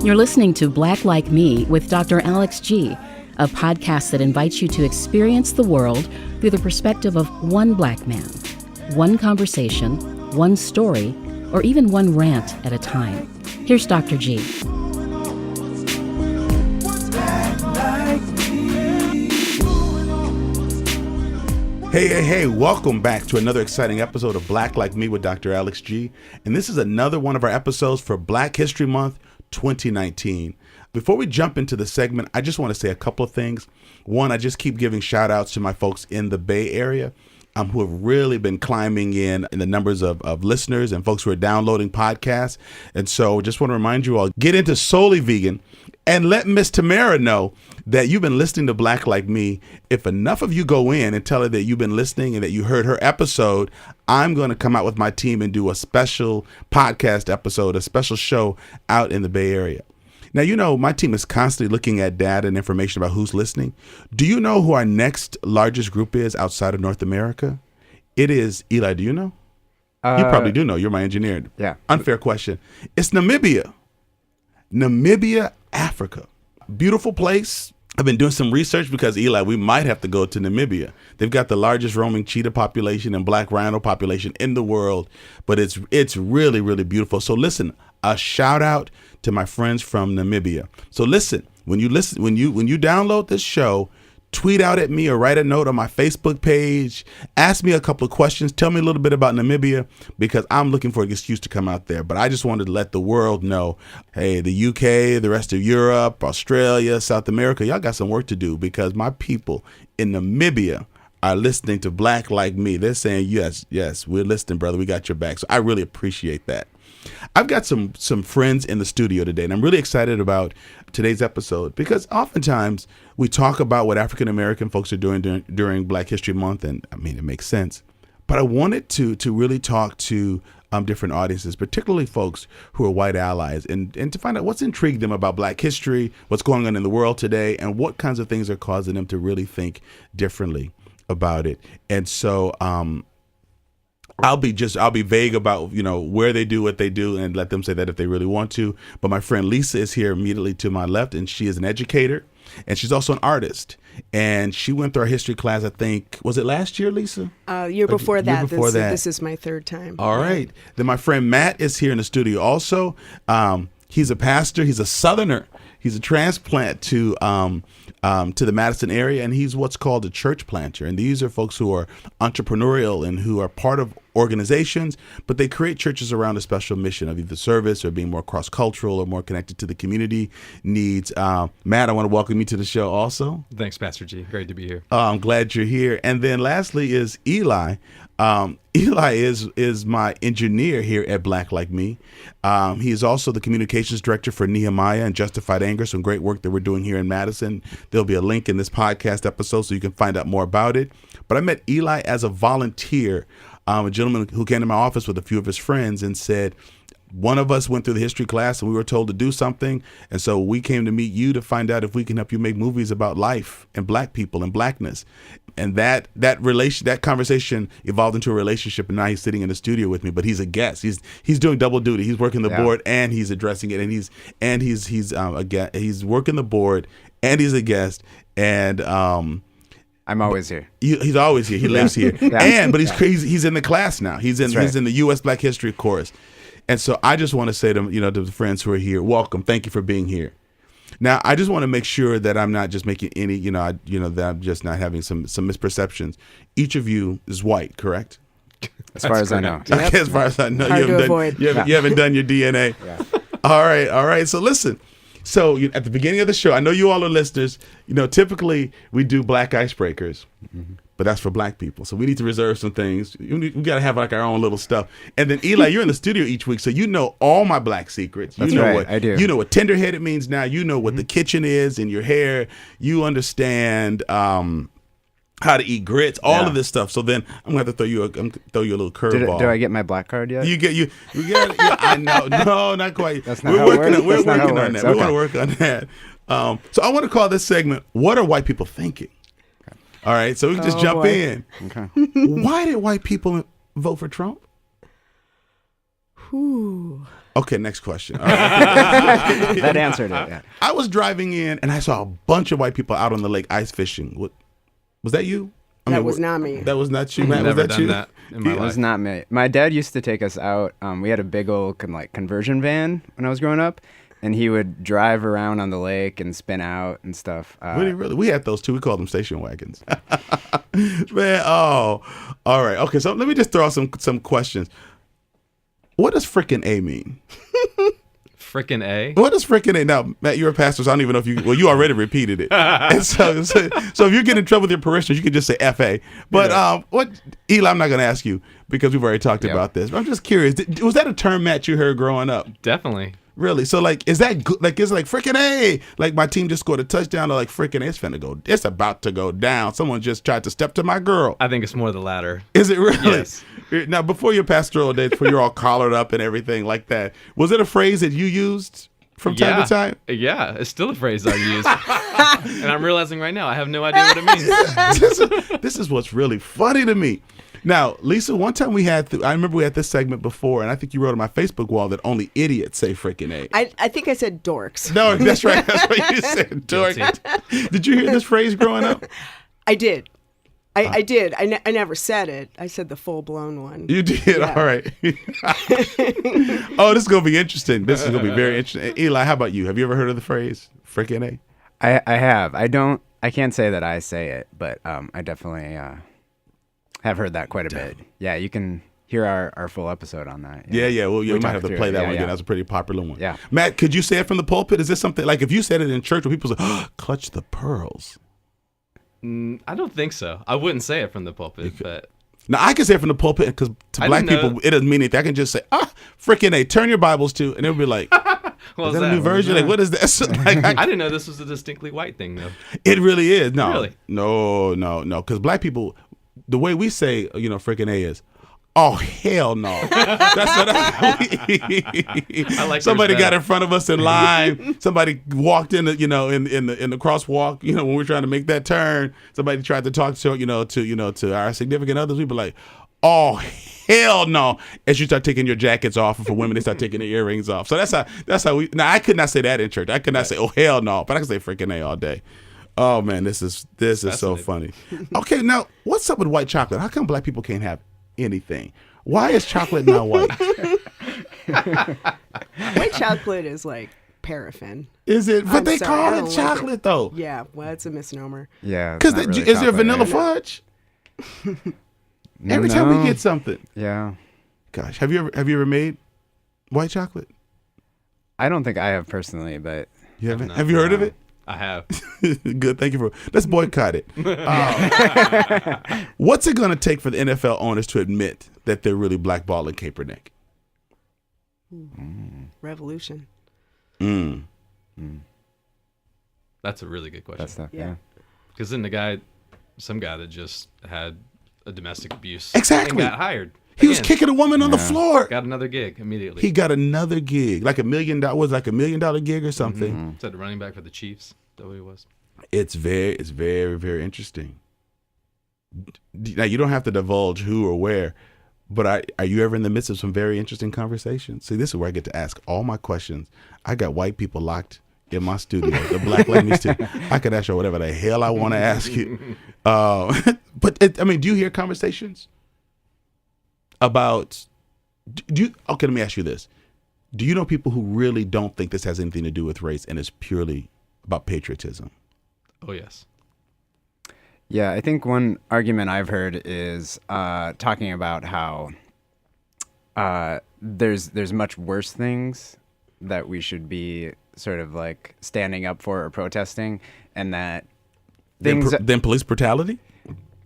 You're listening to Black Like Me with Dr. Alex G., a podcast that invites you to experience the world through the perspective of one black man, one conversation, one story, or even one rant at a time. Here's Dr. G. Hey, welcome back to another exciting episode of Black Like Me with Dr. Alex G. And this is another one of our episodes for Black History Month 2019. Before we jump into the segment, I just want to say a couple of things. One, I just keep giving shout outs to my folks in the Bay Area who have really been climbing in the numbers of listeners and folks who are downloading podcasts. And so just want to remind you all, get into Solely Vegan and let Miss Tamara know that you've been listening to Black Like Me. If enough of you go in and tell her that you've been listening and that you heard her episode, I'm going to come out with my team and do a special podcast episode, a special show out in the Bay Area. Now, you know, my team is constantly looking at data and information about who's listening. Do you know who our next largest group is outside of North America? It is, Eli, do you know? You probably do know. You're my engineer. Yeah. Unfair question. It's Namibia. Namibia, Africa. Beautiful place. I've been doing some research because, Eli, we might have to go to Namibia. They've got the largest roaming cheetah population and black rhino population in the world, but it's really, really beautiful. So listen, a shout out to my friends from Namibia. So listen, when you download this show, tweet out at me or write a note on my Facebook page. Ask me a couple of questions. Tell me a little bit about Namibia because I'm looking for an excuse to come out there. But I just wanted to let the world know, hey, the UK, the rest of Europe, Australia, South America, y'all got some work to do because my people in Namibia are listening to Black Like Me. They're saying, yes, we're listening, brother. We got your back. So I really appreciate that. I've got some friends in the studio today, and I'm really excited about today's episode because oftentimes we talk about what African American folks are doing during Black History Month, and I mean, it makes sense. But I wanted to really talk to different audiences, particularly folks who are white allies, and to find out what's intrigued them about Black history, what's going on in the world today, and what kinds of things are causing them to really think differently about it. And so I'll be vague about, where they do what they do and let them say that if they really want to. But my friend Lisa is here immediately to my left, and she is an educator and she's also an artist. And she went through our history class, I think, was it last year, Lisa? Year before that. This is my third time. All right. Then my friend Matt is here in the studio also. He's a pastor. He's a Southerner. He's a transplant to the Madison area, and he's what's called a church planter. And these are folks who are entrepreneurial and who are part of organizations, but they create churches around a special mission of either service or being more cross-cultural or more connected to the community needs. Matt, I want to welcome you to the show also. Thanks, Pastor G. Great to be here. I'm glad you're here. And then lastly is Eli. Eli is my engineer here at Black Like Me. He is also the communications director for Nehemiah and Justified Anger, some great work that we're doing here in Madison. There'll be a link in this podcast episode so you can find out more about it. But I met Eli as a volunteer, a gentleman who came to my office with a few of his friends and said, one of us went through the history class and we were told to do something. And so we came to meet you to find out if we can help you make movies about life and black people and blackness. And that conversation evolved into a relationship. And now he's sitting in the studio with me, but he's a guest. He's doing double duty. He's working the board and he's addressing it. And he's working the board and he's a guest. And, I'm always here. He's always here. He lives here. But he's in the class now. He's in the U.S. Black History course. And so I just want to say to the friends who are here, welcome. Thank you for being here. Now, I just want to make sure that I'm not just making any, that I'm just not having some misperceptions. Each of you is white, correct? As far as I know. Okay, as far as I know, you haven't done your DNA. Yeah. All right. So listen. So at the beginning of the show, I know you all are listeners. Typically we do black icebreakers, but that's for black people. So we need to reserve some things. We got to have like our own little stuff. And then Eli, you're in the studio each week, so you know all my black secrets. That's right, I do. You know what tender-headed means now. You know what the kitchen is in your hair. You understand how to eat grits, all of this stuff. So then I'm gonna have to throw you a little curveball. Do I get my black card yet? You get. I know. No, not quite. That's not how it works. We're working on that. Okay. We want to work on that. So I want to call this segment "What Are White People Thinking?" Okay. All right, so we can just jump in. Okay. Why did white people vote for Trump? Ooh. Okay, next question. All right. That answered it. Yeah. I was driving in and I saw a bunch of white people out on the lake ice fishing. What was that? You? That was not me. That was not you, Matt. Was Never that you? done that in my It was life. not me. My dad used to take us out. We had a big old conversion van when I was growing up, and he would drive around on the lake and spin out and stuff. Really? We had those too. We called them station wagons. Man, all right. Okay, so let me just throw out some questions. What does frickin' A mean? Frickin' A. What does frickin' A? Now, Matt, you're a pastor, so I don't even know if you already repeated it. And so if you get in trouble with your parishioners, you can just say F-A. But what, Eli, I'm not going to ask you because we've already talked about this. But I'm just curious. Was that a term, Matt, you heard growing up? Definitely. Really? So, is that good? Is it like frickin' A? Like my team just scored a touchdown, or like frickin' A, it's about to go down. Someone just tried to step to my girl. I think it's more the latter. Is it really? Yes. Now, before your pastoral days, before you're all collared up and everything like that, was it a phrase that you used from time to time? Yeah, it's still a phrase I use. And I'm realizing right now I have no idea what it means. This is what's really funny to me. Now, Lisa, one time I remember we had this segment before, and I think you wrote on my Facebook wall that only idiots say frickin' A. I think I said dorks. No, that's right. That's what you said, dork. Did you hear this phrase growing up? I did. I did. I never said it. I said the full-blown one. You did? Yeah. All right. Oh, this is going to be interesting. This is going to be very interesting. Eli, how about you? Have you ever heard of the phrase frickin' A? I have. I can't say that I say it, but I definitely have heard that quite a bit. Yeah, you can hear our full episode on that. Yeah. Well, we might have to through play it. that Yeah, one again. yeah. That's a pretty popular one. Yeah. Matt, could you say it from the pulpit? Is this something, like if you said it in church where people say, oh, clutch the pearls? I don't think so. I wouldn't say it from the pulpit, but Now, I can say it from the pulpit because to I black didn't know- people, it doesn't mean anything. I can just say, frickin' A, turn your Bibles to, and they'll be like, what is was that a new version? Like, what is that? So, like, I didn't know this was a distinctly white thing, though. it really is. No, Really? no. Because black people, the way we say, frickin' A is, oh, hell no. I like Somebody yours got better. in front of us in line. Somebody walked in the, in the crosswalk, when we're trying to make that turn. Somebody tried to talk to our significant others. We'd be like, oh, hell no. As you start taking your jackets off, and for women, they start taking their earrings off. So that's how we, now I could not say that in church. I could not say, oh, hell no, but I can say frickin' A all day. Oh man, this is so funny. Okay, now what's up with white chocolate? How come black people can't have anything? Why is chocolate not white? White chocolate is like paraffin. Is it? But I'm they sorry, I call don't it like chocolate it. though. Yeah, well, it's a misnomer. Yeah. Because it's not really is there chocolate, vanilla right? fudge? Every time we get something. Yeah. Gosh, have you ever made white chocolate? I don't think I have personally, but You haven't? not. Have you heard of it? I have. Good. Thank you for. Let's boycott it. What's it going to take for the NFL owners to admit that they're really blackballing Kaepernick? Revolution. That's a really good question. that's stuff. Yeah. Yeah. Because then some guy that just had a domestic abuse Exactly. and got hired. He was Again, kicking a woman on the floor. Got another gig immediately. He got another gig, like $1 million. Was like $1 million gig or something. Said the running back for the Chiefs. Is that what he was? It's very, very interesting. Now you don't have to divulge who or where, but are you ever in the midst of some very interesting conversations? See, this is where I get to ask all my questions. I got white people locked in my studio, the black ladies too. I could ask you whatever the hell I want to ask you. But do you hear conversations about? Okay, let me ask you this: do you know people who really don't think this has anything to do with race and is purely about patriotism? Oh, yes. Yeah, I think one argument I've heard is talking about how there's much worse things that we should be sort of like standing up for or protesting, and that things Than police brutality?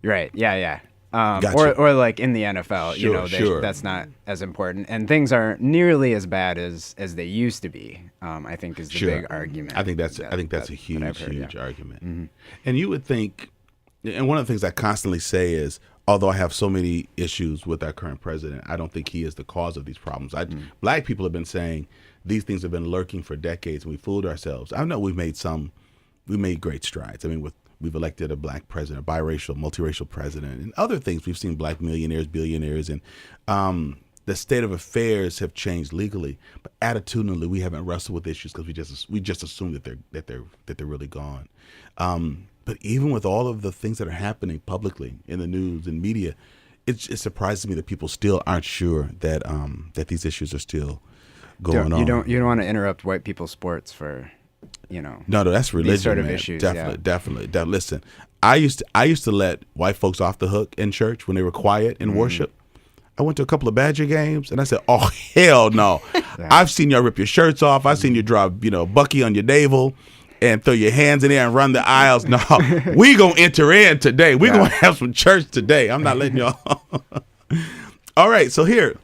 right, yeah. Gotcha. Or like in the NFL, Sure. that's not as important, and things aren't nearly as bad as they used to be. I think is the Sure. big argument. I think that's a that I've huge, heard, huge yeah. argument. And you would think, and one of the things I constantly say is, although I have so many issues with our current president, I don't think he is the cause of these problems. Black people have been saying these things have been lurking for decades, and we fooled ourselves. I know we made great strides. We've elected a black president, a biracial, multiracial president, and other things. We've seen black millionaires, billionaires, and the state of affairs have changed legally, but attitudinally we haven't wrestled with issues because we just assume that they're really gone. But even with all of the things that are happening publicly in the news and media, it surprises me that people still aren't sure that that these issues are still going on. You don't want to interrupt white people's sports for, No, that's religion. These sort of man. issues. Definitely. Listen, I used to let white folks off the hook in church when they were quiet in worship. I went to a couple of Badger games and I said, "Oh hell no! I've seen y'all rip your shirts off. I've seen you drop Bucky on your navel and throw your hands in there and run the aisles. No, we gonna enter in today. We gonna have some church today. I'm not letting y'all." All right, so here,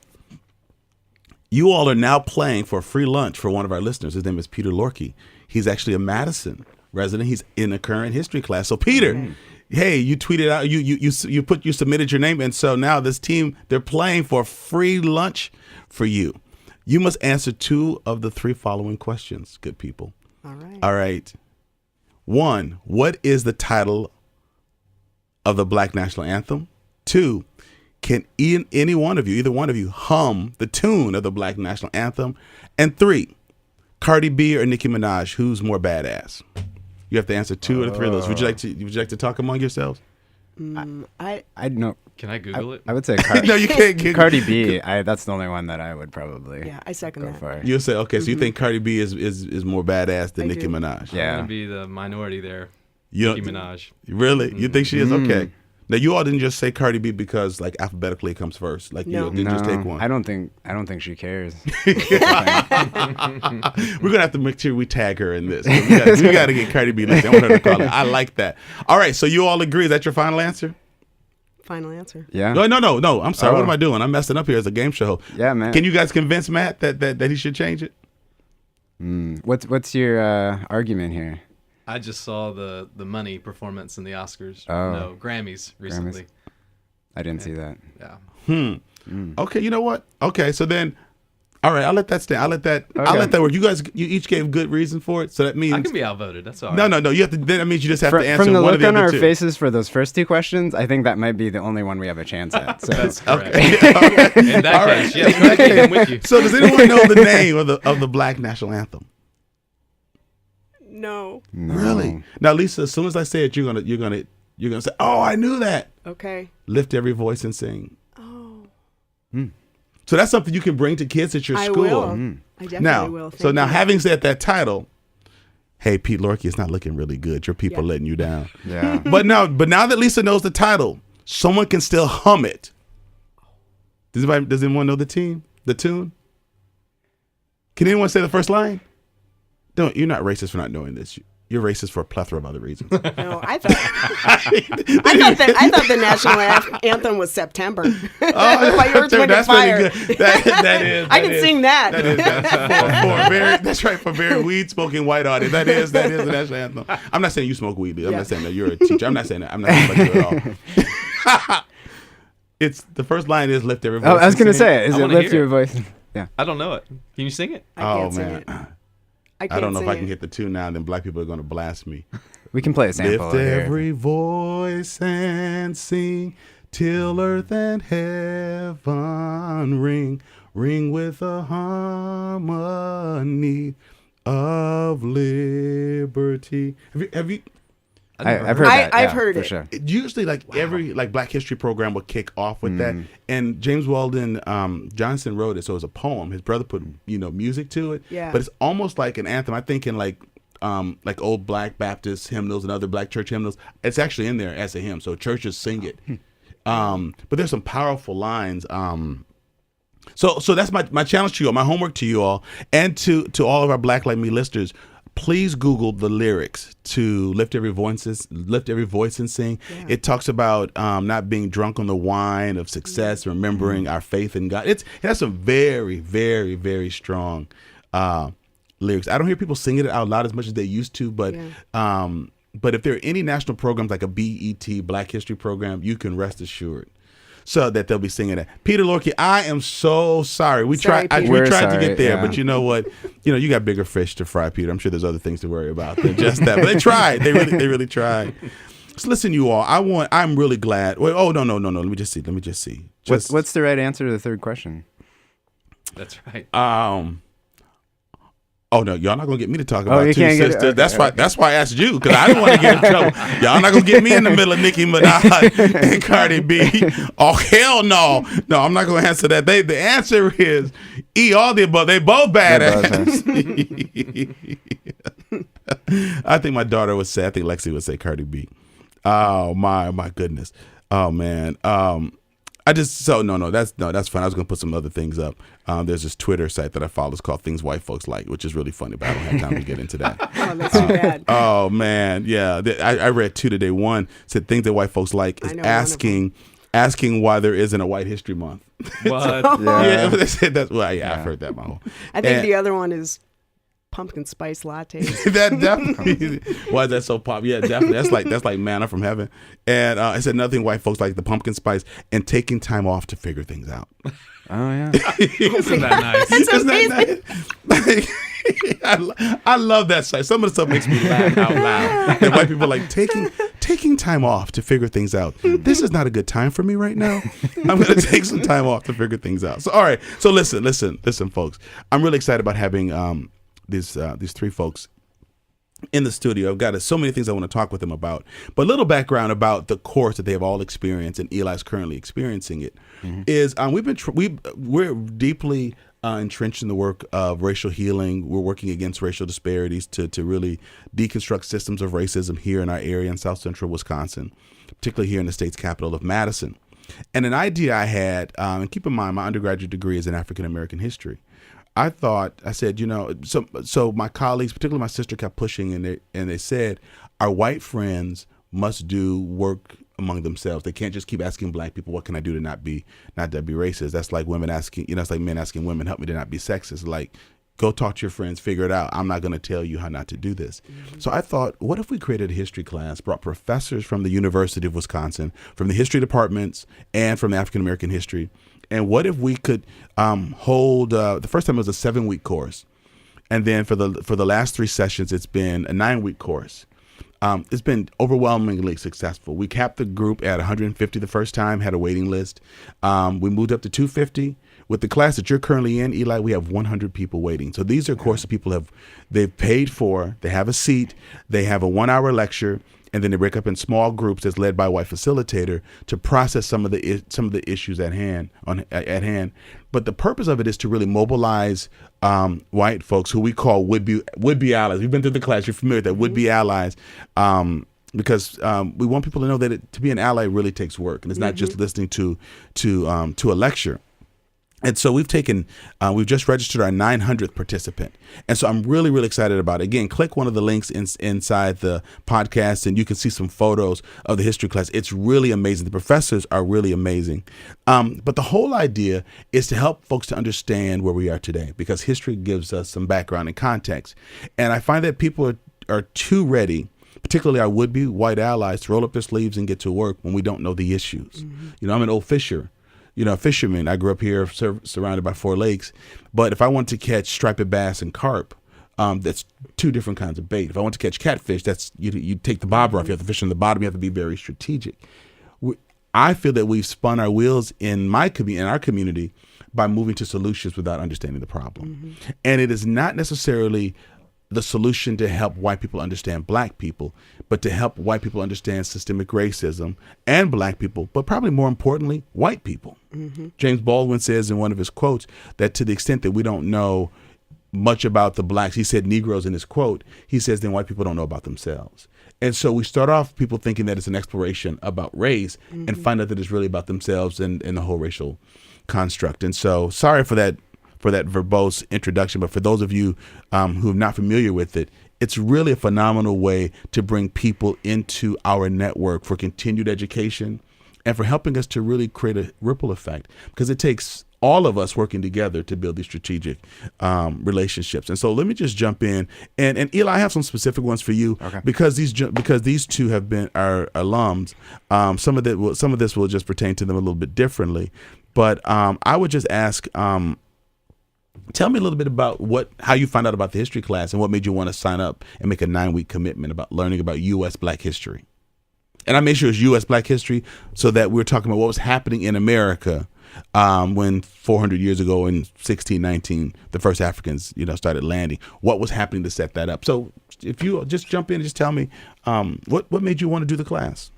you all are now playing for a free lunch for one of our listeners. His name is Peter Lorkey. He's actually a Madison resident. He's in a current history class. So Peter, hey, you tweeted out, you submitted your name, and so now this team, they're playing for a free lunch for you. You must answer 2 of the 3 following questions, good people. All right. 1, what is the title of the Black National Anthem? 2, can either one of you hum the tune of the Black National Anthem? And 3, Cardi B or Nicki Minaj, who's more badass? You have to answer 2 out of 3 of those. Would you like to talk among yourselves? I know. Can I Google it? I would say No, you can't. Cardi B. That's the only one that I would probably. Yeah, I second go that. for. You'll say, okay, so you think Cardi B is more badass than I Nicki do. Minaj? I'm Yeah. gonna be the minority there. You Nicki Minaj. Really? You think she is? Okay. Now you all didn't just say Cardi B because like alphabetically it comes first. Like No. you didn't just take one. I don't think she cares. We're gonna have to make sure we tag her in this. We got to get Cardi B listed. I want her to call it. I like that. All right, so you all agree? Is that your final answer? Final answer. Yeah. No. I'm sorry. Oh. What am I doing? I'm messing up here as a game show. Yeah, man. Can you guys convince Matt that he should change it? What's your argument here? I just saw the Money performance in the Oscars. Oh. No, Grammys recently. I didn't see that. Yeah. Okay, you know what? Okay, so then, all right, I'll let that stand. I'll let that work. You each gave good reason for it, so that means I can be outvoted. That's all right. No. You have to. Then that means you just have to answer From the one look of the on other our 2. faces for those first 2 questions, I think that might be the only one we have a chance at. So. That's correct. Okay. In that case, yes, go ahead, I'm with you. So does anyone know the name of the Black National Anthem? No. Really? Now, Lisa, as soon as I say it, you're gonna say, "Oh, I knew that." Okay. Lift every voice and sing. Oh. So that's something you can bring to kids at your I school. will. I definitely Now, will. so Thank now you. having said that title, hey, Pete Lorkey, it's not looking really good. Your people letting you down. Yeah. But now that Lisa knows the title, someone can still hum it. Does anyone know the tune? Can anyone say the first line? You're not racist for not knowing this. You're racist for a plethora of other reasons. No, I thought the national anthem was September. By your Wind and Fire. Pretty good. That is. I can sing that. That's right, for a very weed smoking white audience. That is the national anthem. I'm not saying you smoke weed. I'm not saying that you're a teacher. I'm not saying that. I'm not saying about you at all. It's the first line is lift every voice. Oh, I was gonna sing. say, is I it wanna lift hear your it. voice? Yeah. I don't know it. Can you sing it? I can't sing man. it. I don't know if I can get the tune now, then black people are going to blast me. We can play a sample. Lift here. every voice and sing till earth and heaven ring with a harmony of liberty. Have you? I've heard that. I've yeah, heard for it. Sure. Usually, every Black History program will kick off with that, and James Weldon Johnson wrote it, so it's a poem. His brother put music to it, Yeah. but it's almost like an anthem. I think in like old Black Baptist hymnals and other Black church hymnals, it's actually in there as a hymn, so churches sing it. But there's some powerful lines. So that's my challenge to you all, my homework to you all, and to all of our Black Like Me listeners. Please Google the lyrics to Lift Every Voice and Sing. Yeah. It talks about not being drunk on the wine of success, remembering our faith in God. It has some very, very, very strong lyrics. I don't hear people singing it out loud as much as they used to, but if there are any national programs like a BET, Black History program, you can rest assured. So that they'll be singing that. Peter Lorkey, I am so sorry. We tried to get there, but you know what? You got bigger fish to fry, Peter. I'm sure there's other things to worry about than just that. But they tried. They really tried. So listen, you all. I'm really glad. Wait, no. Let me just see. What's the right answer to the third question? That's right. Oh no, y'all not gonna get me to talk about you two can't get it? sisters. Okay, That's why I asked you, because I didn't want to get in trouble. Y'all not gonna get me in the middle of Nicki Minaj and Cardi B. Oh hell no, no, I'm not gonna answer that. The answer is all the above. They both badass. I think my daughter would say. I think Lexi would say Cardi B. Oh my goodness. Oh man. That's fine. I was gonna put some other things up. There's this Twitter site that I follow. It's called Things White Folks Like, which is really funny, but I don't have time to get into that. Oh, that's too bad. Oh man, yeah. I read two today. One said things that white folks like is asking why there isn't a White History Month. What? Yeah, they said that's. Well, yeah, I've heard that my whole. I think the other one is pumpkin spice lattes. That definitely. Why is that so pop? Yeah, definitely. That's like manna from heaven. And I said nothing white folks like the pumpkin spice and taking time off to figure things out. Oh yeah. Isn't that nice? Isn't that nice? I love that site. Some of the stuff makes me laugh out loud. And white people are like taking time off to figure things out. This is not a good time for me right now. I'm going to take some time off to figure things out. So all right. So listen, folks. I'm really excited about having these three folks in the studio. I've got so many things I want to talk with them about, but a little background about the course that they have all experienced and Eli's currently experiencing it is we're deeply entrenched in the work of racial healing. We're working against racial disparities to really deconstruct systems of racism here in our area in South Central Wisconsin, particularly here in the state's capital of Madison. And an idea I had, and keep in mind my undergraduate degree is in African American history. I said, so my colleagues, particularly my sister, kept pushing, and they said, our white friends must do work among themselves. They can't just keep asking black people, what can I do to not be racist? That's like women asking, it's like men asking women, help me to not be sexist. Like, go talk to your friends, figure it out. I'm not going to tell you how not to do this. Mm-hmm. So I thought, what if we created a history class, brought professors from the University of Wisconsin, from the history departments, and from the African American history. And what if we could hold the first time it was a 7-week course, and then for the last 3 sessions it's been a 9-week course. It's been overwhelmingly successful. We capped the group at 150 the first time, had a waiting list. We moved up to 250. With the class that you're currently in, Eli, we have 100 people waiting. So these are courses people they've paid for. They have a seat. They have a 1-hour lecture. And then they break up in small groups that's led by a white facilitator to process some of the issues at hand. But the purpose of it is to really mobilize white folks who we call would-be allies. We've been through the class. You're familiar with that, would-be allies. Because we want people to know that to be an ally really takes work, and it's not just listening to a lecture. And so we've just registered our 900th participant. And so I'm really, really excited about it. Again, click one of the links inside the podcast and you can see some photos of the history class. It's really amazing. The professors are really amazing. But the whole idea is to help folks to understand where we are today, because history gives us some background and context. And I find that people are too ready, particularly our would-be white allies, to roll up their sleeves and get to work when we don't know the issues. Mm-hmm. I'm an old fisherman. I grew up here surrounded by 4 lakes. But if I want to catch striped bass and carp, that's 2 different kinds of bait. If I want to catch catfish, that's you take the bobber off. You have to fish on the bottom. You have to be very strategic. I feel that we've spun our wheels in our community by moving to solutions without understanding the problem. Mm-hmm. And it is not necessarily the solution to help white people understand black people, but to help white people understand systemic racism and black people, but probably more importantly, white people. Mm-hmm. James Baldwin says in one of his quotes that to the extent that we don't know much about the blacks, he said Negroes in his quote, he says then white people don't know about themselves. And so we start off people thinking that it's an exploration about race and find out that it's really about themselves and the whole racial construct. And so sorry for that verbose introduction, but for those of you who are not familiar with it, it's really a phenomenal way to bring people into our network for continued education and for helping us to really create a ripple effect, because it takes all of us working together to build these strategic relationships. And so let me just jump in, and Eli, I have some specific ones for you, okay, because these two have been our alums. Some of this will just pertain to them a little bit differently, but I would just ask. Tell me a little bit about how you found out about the history class and what made you want to sign up and make a 9-week commitment about learning about U.S. Black history. And I made sure it's U.S. Black history so that we're talking about what was happening in America when 400 years ago in 1619, the first Africans, started landing. What was happening to set that up? So if you just jump in and just tell me, what made you want to do the class?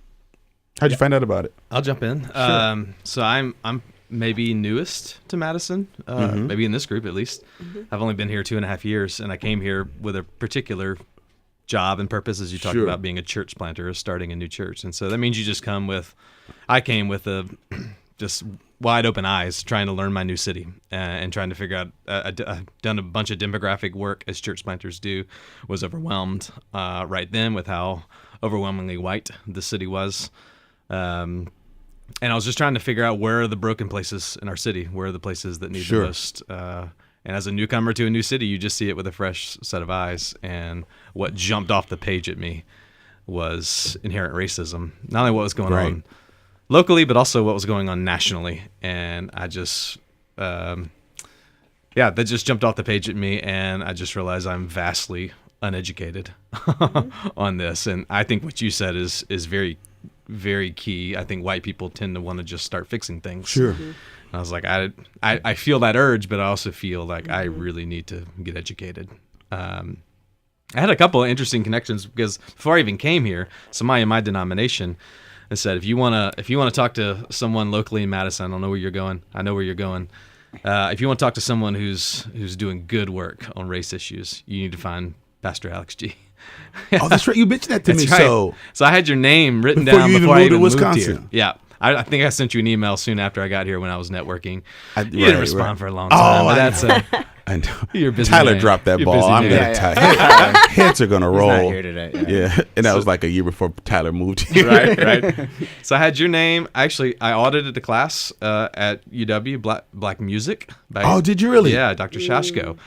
How'd you find out about it? I'll jump in. Sure. So I'm maybe newest to Madison, maybe in this group at least. I've only been here 2.5 years, and I came here with a particular job and purpose, as you talked about, being a church planter or starting a new church. And so that means you just I came with just wide open eyes, trying to learn my new city and trying to figure out. I've done a bunch of demographic work, as church planters do. Was overwhelmed right then with how overwhelmingly white the city was. And I was just trying to figure out where are the broken places in our city, where are the places that need the most. And as a newcomer to a new city, you just see it with a fresh set of eyes. And what jumped off the page at me was inherent racism. Not only what was going on locally, but also what was going on nationally. And I just, that just jumped off the page at me. And I just realized I'm vastly uneducated on this. And I think what you said is very, very key. I think white people tend to want to just start fixing things. Sure. I was like, I feel that urge, but I also feel like I really need to get educated. I had a couple of interesting connections because before I even came here, somebody in my denomination has said, if you want to talk to someone locally in Madison, I don't know where you're going. I know where you're going. If you want to talk to someone who's doing good work on race issues, you need to find Pastor Alex G. Oh, that's right. You mentioned that to me. Right. So I had your name written before down you before I even moved to moved Wisconsin. here. Yeah. I think I sent you an email soon after I got here when I was networking. You didn't respond for a long time. But that's I know. You're busy. Tyler man. dropped that You're ball. busy, I'm man. gonna tie. Heads are gonna roll. He's not here today. Yeah, and that was like a year before Tyler moved here. Right. So I had your name. Actually, I audited the class at UW, Black Music. Oh, did you really? Yeah, Dr. Shashko.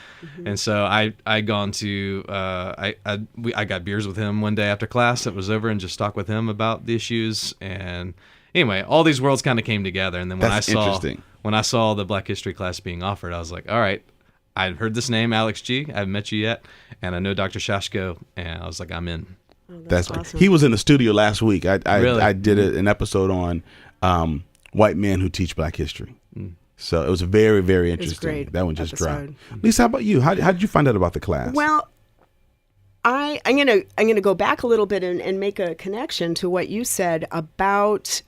And so I gone to I got beers with him one day after class. It was over and just talked with him about the issues. And anyway, all these worlds kind of came together. And then when I saw the Black History class being offered, I was like, all right. I'd heard this name, Alex G. I haven't met you yet, and I know Dr. Shashko, and I was like, I'm in. Oh, that's awesome. He was in the studio last week. I Really? did an episode on white men who teach Black history. So it was very, very interesting. Great that one just episode. dropped. Lisa, how about you? How did you find out about the class? Well, I'm gonna go back a little bit and make a connection to what you said. About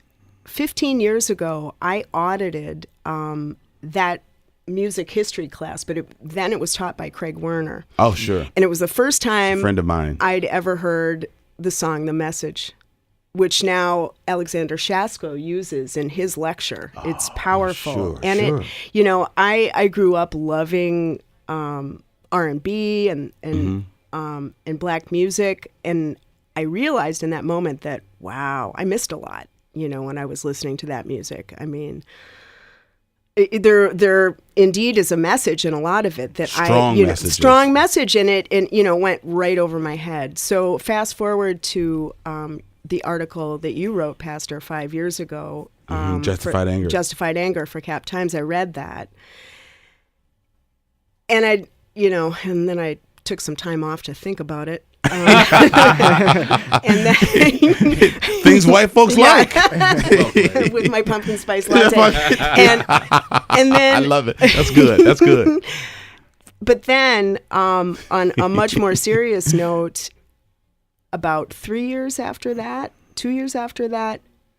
15 years ago, I audited that music history class, but then it was taught by Craig Werner. Oh, sure. And it was the first time a friend of mine I'd ever heard the song "The Message," which now Alexander Shasko uses in his lecture. It's powerful. Sure, and sure. it, I grew up loving R&B and black music, and I realized in that moment that, wow, I missed a lot, when I was listening to that music. I mean, there indeed is a message in a lot of it that strong message in it, and went right over my head. So fast forward to the article that you wrote, Pastor, 5 years ago, Justified Anger for Cap Times. I read that, and and then I took some time off to think about it. And then things white folks like with my pumpkin spice latte, and then I love it. That's good. But then, on a much more serious note, about 2 years after that,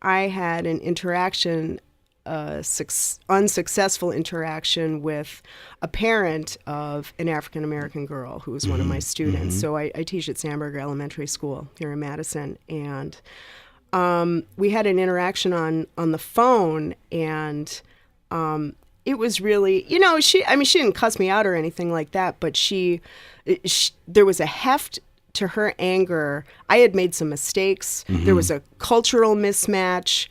I had an interaction, unsuccessful interaction with a parent of an African American girl who was one of my students. So I teach at Sandberg Elementary School here in Madison, and we had an interaction on the phone, and it was really, she didn't cuss me out or anything like that, but there was a heft to her anger. I had made some mistakes. There was a cultural mismatch.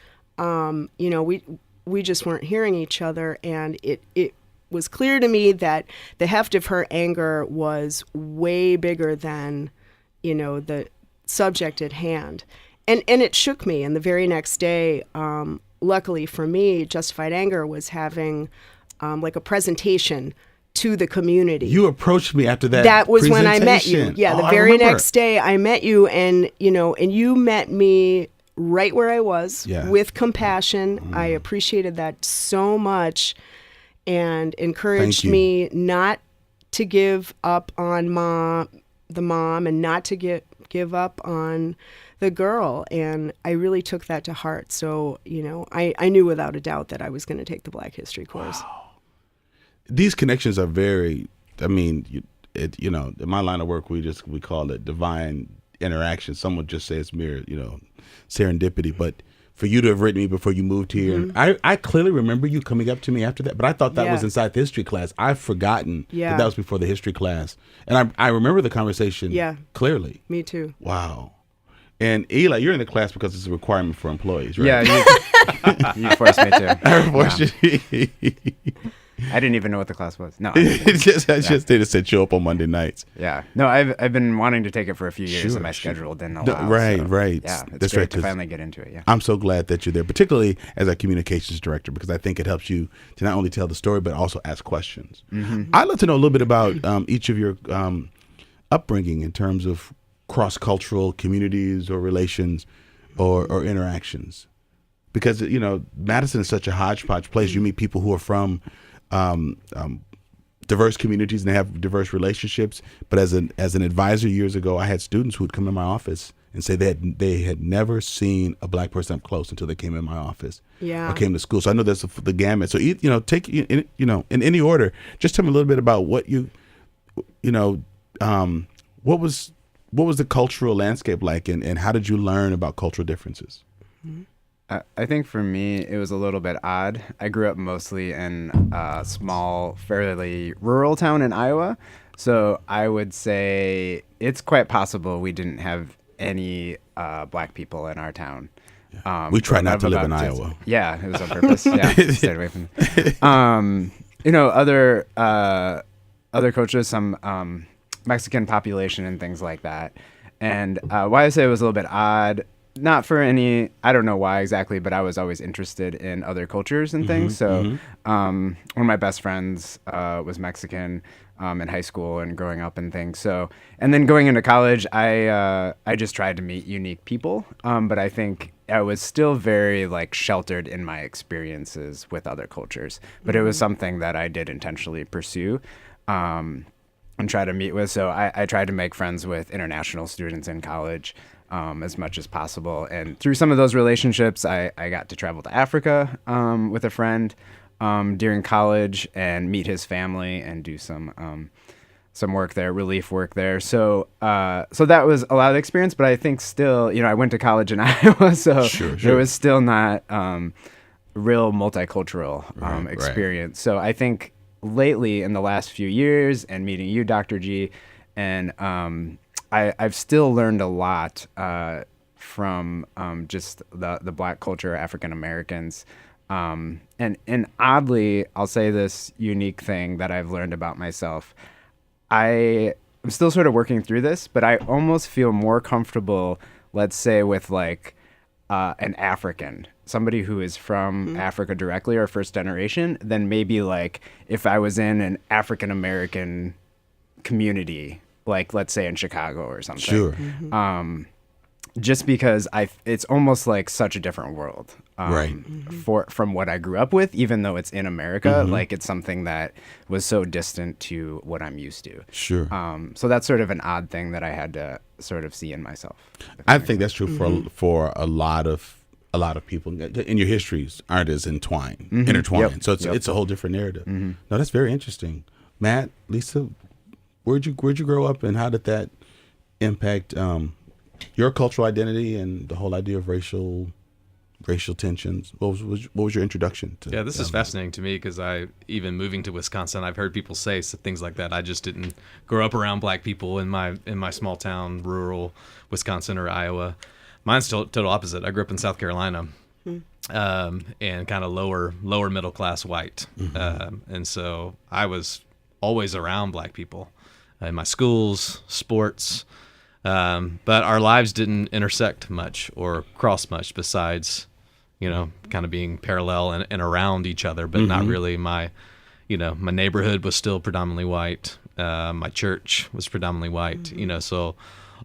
We just weren't hearing each other, and it was clear to me that the heft of her anger was way bigger than, the subject at hand. And it shook me. And the very next day, luckily for me, Justified Anger was having like a presentation to the community. You approached me after that. That was when I met you. Yeah, the very I remember. next day I met you, and and you met me right where I was Yeah. with compassion. I appreciated that so much, and encouraged Thank you. me not to give up on the mom and not to give up on the girl. And I really took that to heart. So, I knew without a doubt that I was going to take the Black History course. Wow. These connections are very, in my line of work, we call it divine interaction. Some would just say it's mere, serendipity. But for you to have written me before you moved here, I clearly remember you coming up to me after that, but I thought that was inside the history class. I've forgotten that was before the history class. And I remember the conversation clearly. Me too. Wow. And Eli, you're in the class because it's a requirement for employees, right? Yeah, you forced me to. I forced you. I didn't even know what the class was. No, I just they just set you up on Monday nights. Yeah, no, I've been wanting to take it for a few years, and my schedule didn't allow. Right. Yeah, it's That's great right, to finally get into it. Yeah, I'm so glad that you're there, particularly as a communications director, because I think it helps you to not only tell the story but also ask questions. I'd love to know a little bit about each of your upbringing in terms of cross-cultural communities or relations or interactions, because Madison is such a hodgepodge place. You meet people who are from diverse communities and they have diverse relationships. But as an advisor years ago, I had students who would come in my office and say they had never seen a Black person up close until they came in my office or came to school. So I know that's the gamut. So take in any order. Just tell me a little bit about what what was the cultural landscape like, and how did you learn about cultural differences? I think for me, it was a little bit odd. I grew up mostly in a small, fairly rural town in Iowa. So I would say it's quite possible we didn't have any Black people in our town. We try not to live in Iowa. Yeah, it was on purpose. Yeah, stayed away from it. Other cultures, some Mexican population and things like that. And why I say it was a little bit odd, not for any, I don't know why exactly, but I was always interested in other cultures and things. So one of my best friends was Mexican in high school and growing up and things. So, and then going into college, I just tried to meet unique people. But I think I was still very sheltered in my experiences with other cultures. But it was something that I did intentionally pursue and try to meet with. So I tried to make friends with international students in college as much as possible. And through some of those relationships, I got to travel to Africa with a friend during college and meet his family and do some work there, relief work there. So that was a lot of experience, but I think still, I went to college in Iowa, so there was still not real multicultural experience. Right. So I think lately in the last few years and meeting you, Dr. G, and I've still learned a lot from just the Black culture, African Americans. And oddly, I'll say this unique thing that I've learned about myself. I'm still sort of working through this, but I almost feel more comfortable, let's say, with an African, somebody who is from Africa directly or first generation, than maybe if I was in an African American community, let's say in Chicago or something. Sure. Just because it's almost like such a different world, right? From what I grew up with, even though it's in America, it's something that was so distant to what I'm used to. Sure. So that's sort of an odd thing that I had to sort of see in myself. I think that's true for a lot of people. And your histories aren't as intertwined. Yep. So it's a whole different narrative. No, that's very interesting. Matt, Lisa, where'd you grow up, and how did that impact your cultural identity and the whole idea of racial tensions? What was your introduction to? Yeah, this is fascinating to me because even moving to Wisconsin, I've heard people say things like that. I just didn't grow up around Black people in my small town, rural Wisconsin or Iowa. Mine's total opposite. I grew up in South Carolina, and kind of lower middle class white, and so I was always around Black people in my schools, sports. But our lives didn't intersect much or cross much besides, kind of being parallel and around each other, but not really my neighborhood was still predominantly white. My church was predominantly white, so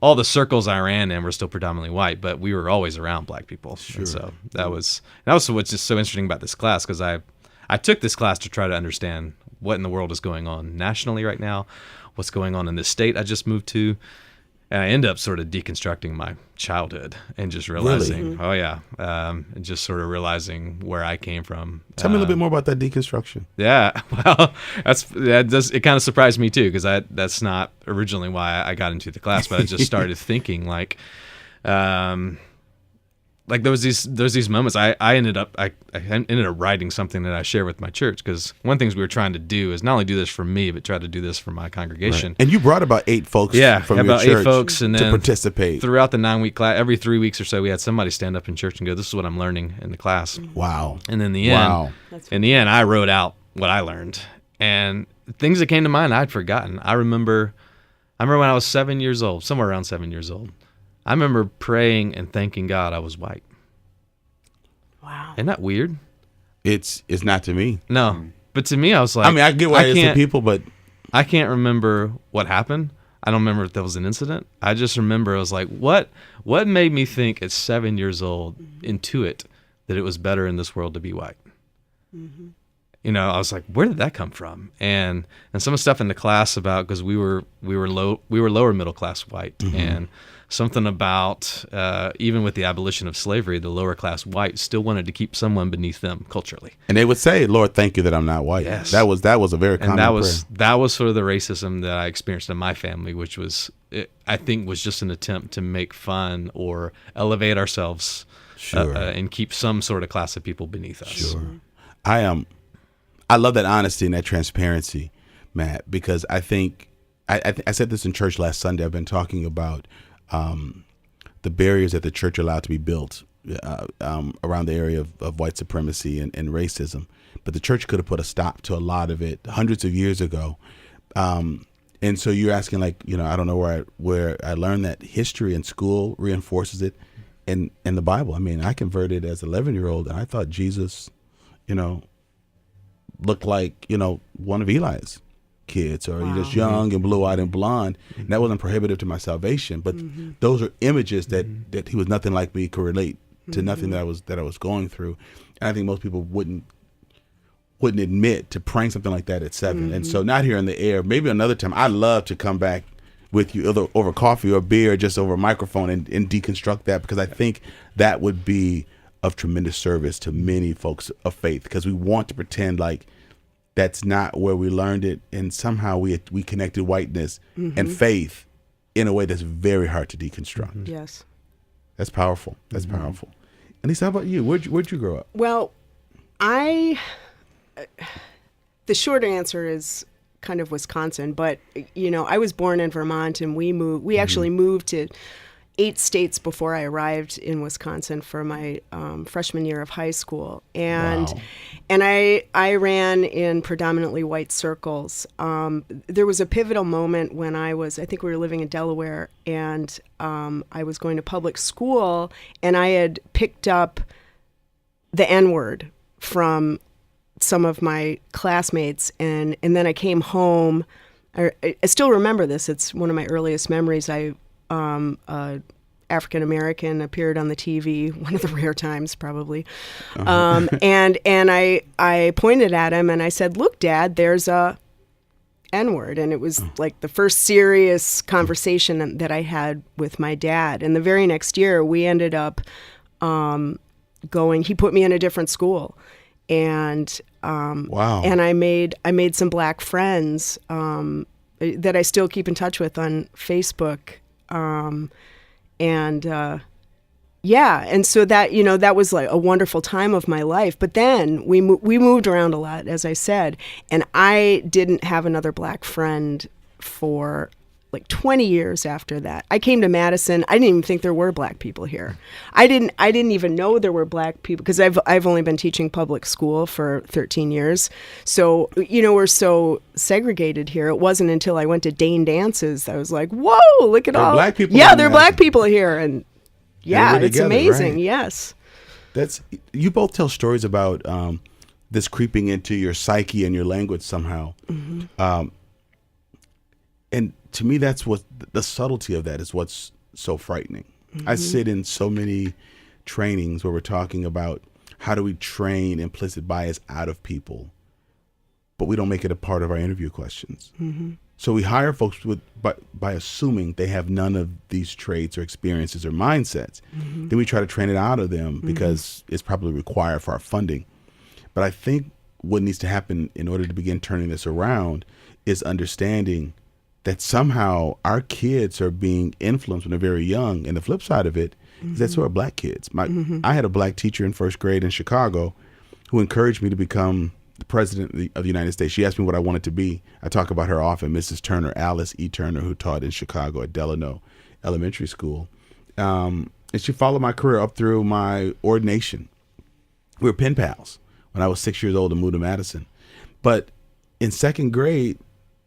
all the circles I ran in were still predominantly white, but we were always around black people. Sure. And so that was what's just so interesting about this class, because I took this class to try to understand what in the world is going on nationally right now, what's going on in this state I just moved to. And I end up sort of deconstructing my childhood and just realizing, and just sort of realizing where I came from. Tell me a little bit more about that deconstruction. Yeah, well, it kind of surprised me too, because that's not originally why I got into the class, but I just started thinking like there's these moments I ended up writing something that I share with my church, because one of the things we were trying to do is not only do this for me, but try to do this for my congregation. Right. And you brought about 8 folks from your church 8 folks, and then to participate. Throughout the 9-week class, every 3 weeks or so, we had somebody stand up in church and go, "This is what I'm learning in the class." Wow. And then in the end, I wrote out what I learned. And things that came to mind I'd forgotten. I remember when I was 7 years old, somewhere around 7 years old, I remember praying and thanking God I was white. Wow. Isn't that weird? It's not to me. No. But to me, I was like, I mean, I get why it's to people, but I can't remember what happened. I don't remember if there was an incident. I just remember I was like, what made me think at 7 years old, intuit that it was better in this world to be white? Mm-hmm. You know, I was like, where did that come from? And some of the stuff in the class about, because we were lower middle class white, mm-hmm. and something about even with the abolition of slavery, the lower class white still wanted to keep someone beneath them culturally. And they would say, "Lord, thank you that I'm not white." Yes. That was a very common prayer. That was sort of the racism that I experienced in my family, which was, I think, was just an attempt to make fun or elevate ourselves, sure. And keep some sort of class of people beneath us. Sure. I love that honesty and that transparency, Matt, because I think I said this in church last Sunday. I've been talking about the barriers that the church allowed to be built around the area of white supremacy and racism. But the church could have put a stop to a lot of it hundreds of years ago. And so you're asking, like, you know, I don't know where I learned that. History in school reinforces it in the Bible. I mean, I converted as an 11-year-old, and I thought Jesus, you know, looked like, you know, one of Eli's kids, or just young and blue-eyed and blonde. And that wasn't prohibitive to my salvation, but mm-hmm. those are images that he was nothing like me, could relate to mm-hmm. nothing that I was going through. And I think most people wouldn't admit to praying something like that at 7. Mm-hmm. And so, not here in the air, maybe another time, I'd love to come back with you either over coffee or beer, or just over a microphone, and deconstruct that, because I think that would be of tremendous service to many folks of faith, because we want to pretend like that's not where we learned it, and somehow we connected whiteness mm-hmm. and faith in a way that's very hard to deconstruct. Mm-hmm. Yes. That's powerful. That's mm-hmm. powerful. Anissa, how about you? Where'd you grow up? Well, the short answer is kind of Wisconsin, but, you know, I was born in Vermont, and we mm-hmm. actually moved to 8 states before I arrived in Wisconsin for my freshman year of high school. And wow. and I ran in predominantly white circles. There was a pivotal moment when I think we were living in Delaware, and I was going to public school, and I had picked up the Nword from some of my classmates, and then I came home. I still remember this. It's one of my earliest memories. African American appeared on the TV, one of the rare times probably, and I pointed at him and I said, "Look, Dad, there's a N-word," and it was like the first serious conversation that I had with my dad. And the very next year, we ended up going. He put me in a different school, and wow. And I made some black friends that I still keep in touch with on Facebook. And so that, you know, that was like a wonderful time of my life. But then we moved around a lot, as I said, and I didn't have another black friend for like 20 years after that. I came to Madison. I didn't even think there were black people here. I didn't even know there were black people, because I've only been teaching public school for 13 years. So, you know, we're so segregated here. It wasn't until I went to Dane dances I was like, whoa, look at there all. Black people. Yeah, there are black people here, and yeah, it's together, amazing. Right? Yes. You both tell stories about this creeping into your psyche and your language somehow. Mm-hmm. And to me, that's what the subtlety of that is. What's so frightening. I sit in so many trainings where we're talking about how do we train implicit bias out of people, but we don't make it a part of our interview questions. So we hire folks by assuming they have none of these traits or experiences or mindsets. Then we try to train it out of them because it's probably required for our funding. But I think what needs to happen in order to begin turning this around is understanding that somehow our kids are being influenced when they're very young. And the flip side of it is that so are black kids. I had a black teacher in first grade in Chicago who encouraged me to become the president of the United States. She asked me what I wanted to be. I talk about her often, Mrs. Turner, Alice E. Turner, who taught in Chicago at Delano Elementary School. And she followed my career up through my ordination. We were pen pals when I was 6 years old and moved to Madison. But in second grade,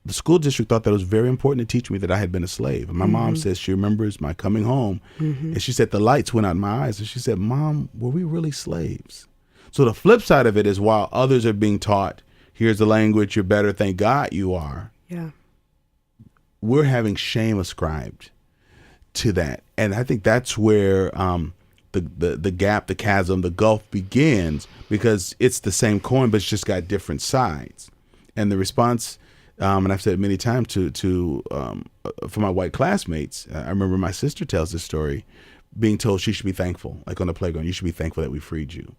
the school district thought that it was very important to teach me that I had been a slave. And my mom says she remembers my coming home. And she said the lights went out in my eyes. And she said, Mom, were we really slaves? So the flip side of it is while others are being taught, here's the language, you're better, thank God you are. Yeah. We're having shame ascribed to that. And I think that's where the gap, the chasm, the gulf begins, because it's the same coin, but it's just got different sides. And the response, and I've said it many times for my white classmates, I remember my sister tells this story, being told she should be thankful, like on the playground, you should be thankful that we freed you.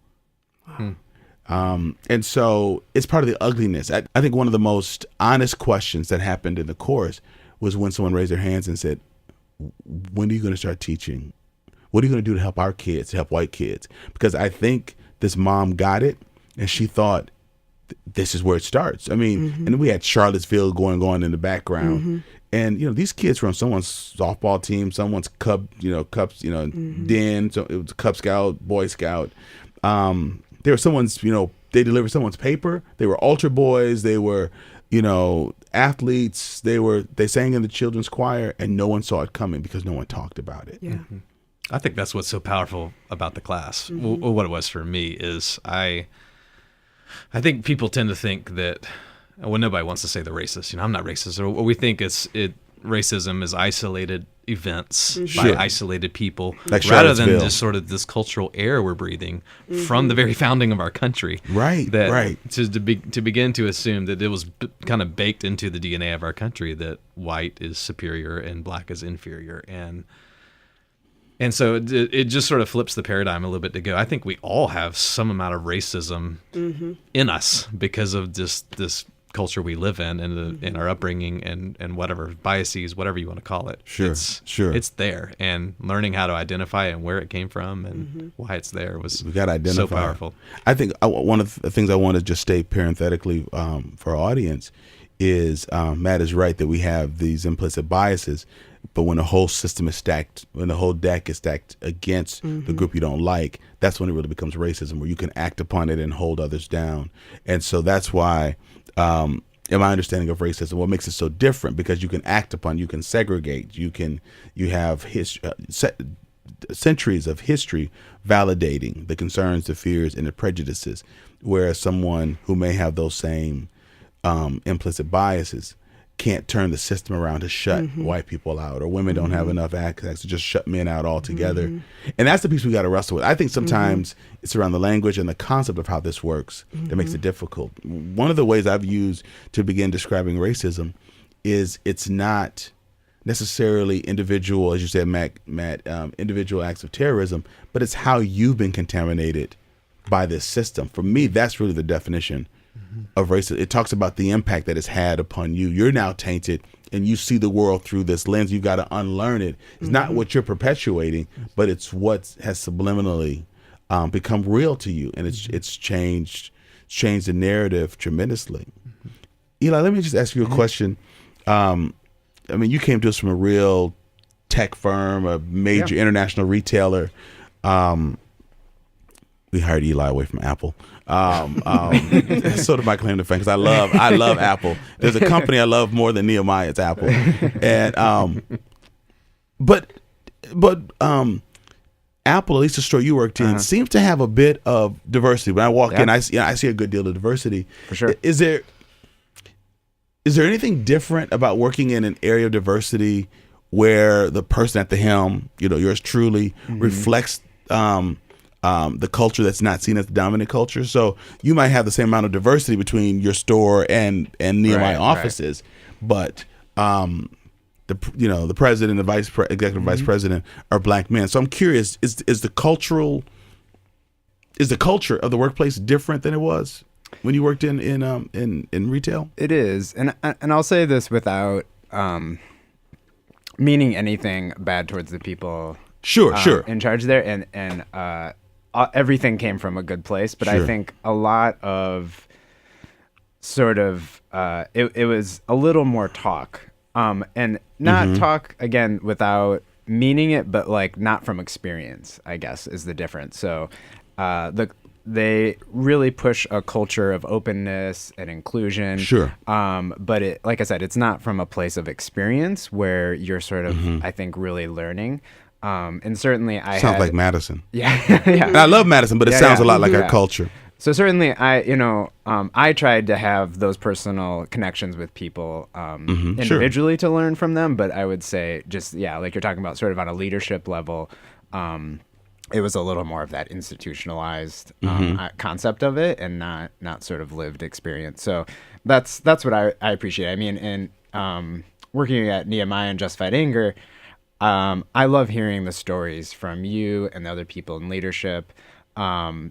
And so it's part of the ugliness. I think one of the most honest questions that happened in the course was when someone raised their hands and said, when are you going to start teaching? What are you going to do to help our kids, to help white kids? Because I think this mom got it and she thought this is where it starts. I mean, and then we had Charlottesville going on in the background. And, you know, these kids were on someone's softball team, someone's den, so it was Cub Scout, Boy Scout. They were someone's, they delivered someone's paper. They were altar boys. They were, athletes. They sang in the children's choir, and no one saw it coming because no one talked about it. Yeah. I think that's what's so powerful about the class. Well, what it was for me is I think people tend to think that, well, nobody wants to say they're racist. I'm not racist. Or we think racism is isolated events by isolated people, like rather than just sort of this cultural air we're breathing from the very founding of our country. Right. To begin to assume that it was kind of baked into the DNA of our country that white is superior and black is inferior, and so it just sort of flips the paradigm a little bit to go, I think we all have some amount of racism in us because of just this culture we live in and in our upbringing and whatever biases, whatever you want to call it. Sure. It's there, and learning how to identify and where it came from and why it's there was we got to identify. So powerful. I think one of the things I want to just state parenthetically for our audience is Matt is right that we have these implicit biases, but when the whole system is stacked, when the whole deck is stacked against the group you don't like, that's when it really becomes racism, where you can act upon it and hold others down. And so that's why in my understanding of racism, what makes it so different, because you can act upon, you can segregate, you have centuries of history validating the concerns, the fears, and the prejudices, whereas someone who may have those same implicit biases can't turn the system around to shut white people out, or women don't have enough access to just shut men out altogether. And that's the piece we got to wrestle with. I think sometimes it's around the language and the concept of how this works that makes it difficult. One of the ways I've used to begin describing racism is it's not necessarily individual, as you said, Matt, individual acts of terrorism, but it's how you've been contaminated by this system. For me, that's really the definition of racism. It talks about the impact that it's had upon you. You're now tainted and you see the world through this lens. You've got to unlearn it. It's not what you're perpetuating, but it's what has subliminally become real to you. And it's changed the narrative tremendously. Eli, let me just ask you a question. I mean, you came to us from a real tech firm, a major international retailer. We hired Eli away from Apple. That's sort of my claim to fame, because I love Apple. There's a company I love more than Nehemiah, it's Apple. And but Apple, at least the store you worked in, seems to have a bit of diversity. When I walk in, I see a good deal of diversity. For sure. Is there anything different about working in an area of diversity where the person at the helm, yours truly, reflects the culture that's not seen as the dominant culture. So you might have the same amount of diversity between your store and Nehemiah offices, but the president and the executive vice president are black men. So I'm curious, is the culture of the workplace different than it was when you worked in retail? It is, and I'll say this without meaning anything bad towards the people sure in charge there, and everything came from a good place, but I think a lot of sort of it was a little more talk, and not talk again without meaning it, but like not from experience, I guess, is the difference. So they really push a culture of openness and inclusion. But it, like I said, it's not from a place of experience where you're sort of, I think, really learning. And certainly sounds like Madison. Yeah. And I love Madison, but it sounds a lot like our culture. So certainly I tried to have those personal connections with people individually to learn from them. But I would say just, like you're talking about sort of on a leadership level, it was a little more of that institutionalized concept of it, and not sort of lived experience. So that's what I appreciate. I mean, in working at Nehemiah and Justified Anger, I love hearing the stories from you and the other people in leadership,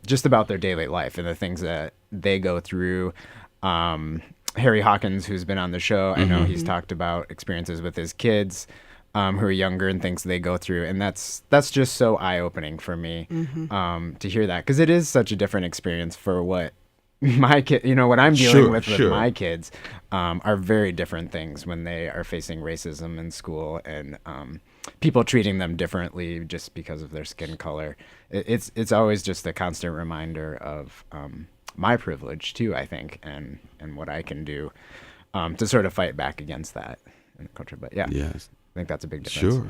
just about their daily life and the things that they go through. Harry Hawkins, who's been on the show, I know he's talked about experiences with his kids who are younger and things they go through. And that's just so eye-opening for me to hear that, because it is such a different experience for what my kid, what I'm dealing with my kids are very different things when they are facing racism in school and people treating them differently just because of their skin color. It's always just a constant reminder of my privilege too, I think, and what I can do to sort of fight back against that in the culture. But yes, I think that's a big difference. Sure.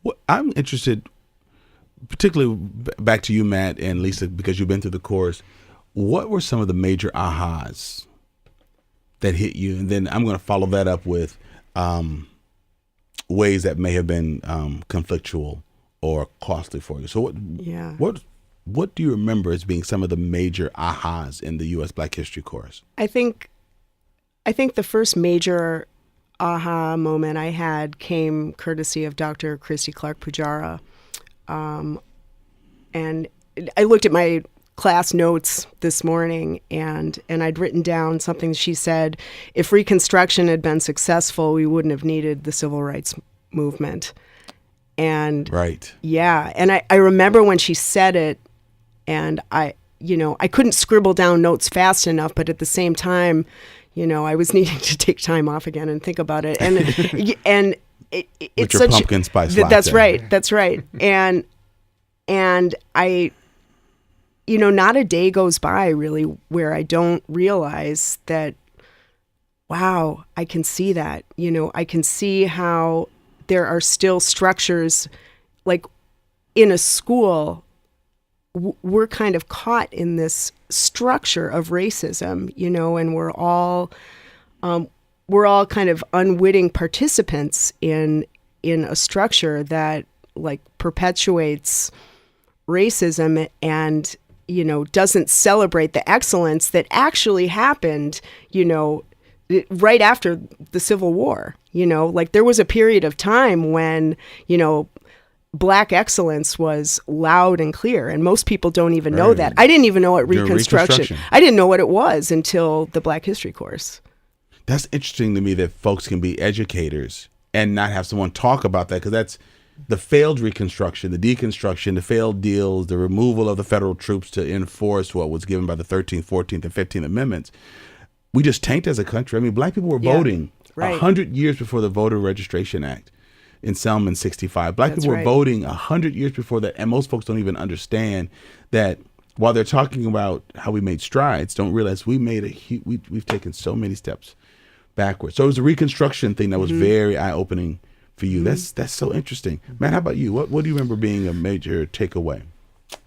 Well, I'm interested, particularly back to you, Matt and Lisa, because you've been through the course. What were some of the major ahas that hit you? And then I'm going to follow that up with ways that may have been conflictual or costly for you. So what do you remember as being some of the major ahas in the U.S. Black History course? I think the first major aha moment I had came courtesy of Dr. Christy Clark Pujara. And I looked at my class notes this morning, and I'd written down something she said: if Reconstruction had been successful, we wouldn't have needed the civil rights movement. And and I remember when she said it, and I couldn't scribble down notes fast enough, but at the same time, I was needing to take time off again and think about it. And it's your pumpkin spice latte. That's right. And I, not a day goes by really where I don't realize that, wow, I can see that. I can see how there are still structures, like in a school, we're kind of caught in this structure of racism, and we're all kind of unwitting participants in a structure that like perpetuates racism and doesn't celebrate the excellence that actually happened right after the Civil War. Like there was a period of time when Black excellence was loud and clear, and most people don't even know that. I didn't even know what Reconstruction. I didn't know what it was until the Black History course. That's interesting to me that folks can be educators and not have someone talk about that, because that's the failed Reconstruction, the deconstruction, the failed deals, the removal of the federal troops to enforce what was given by the 13th, 14th, and 15th Amendments. We just tanked as a country. I mean, Black people were voting 100 years before the Voter Registration Act in Selma in 65. Black people were voting 100 years before that, and most folks don't even understand that while they're talking about how we made strides, don't realize we've taken so many steps backwards. So it was a Reconstruction thing that was very eye-opening for you. That's so interesting. Matt, how about you? What do you remember being a major takeaway?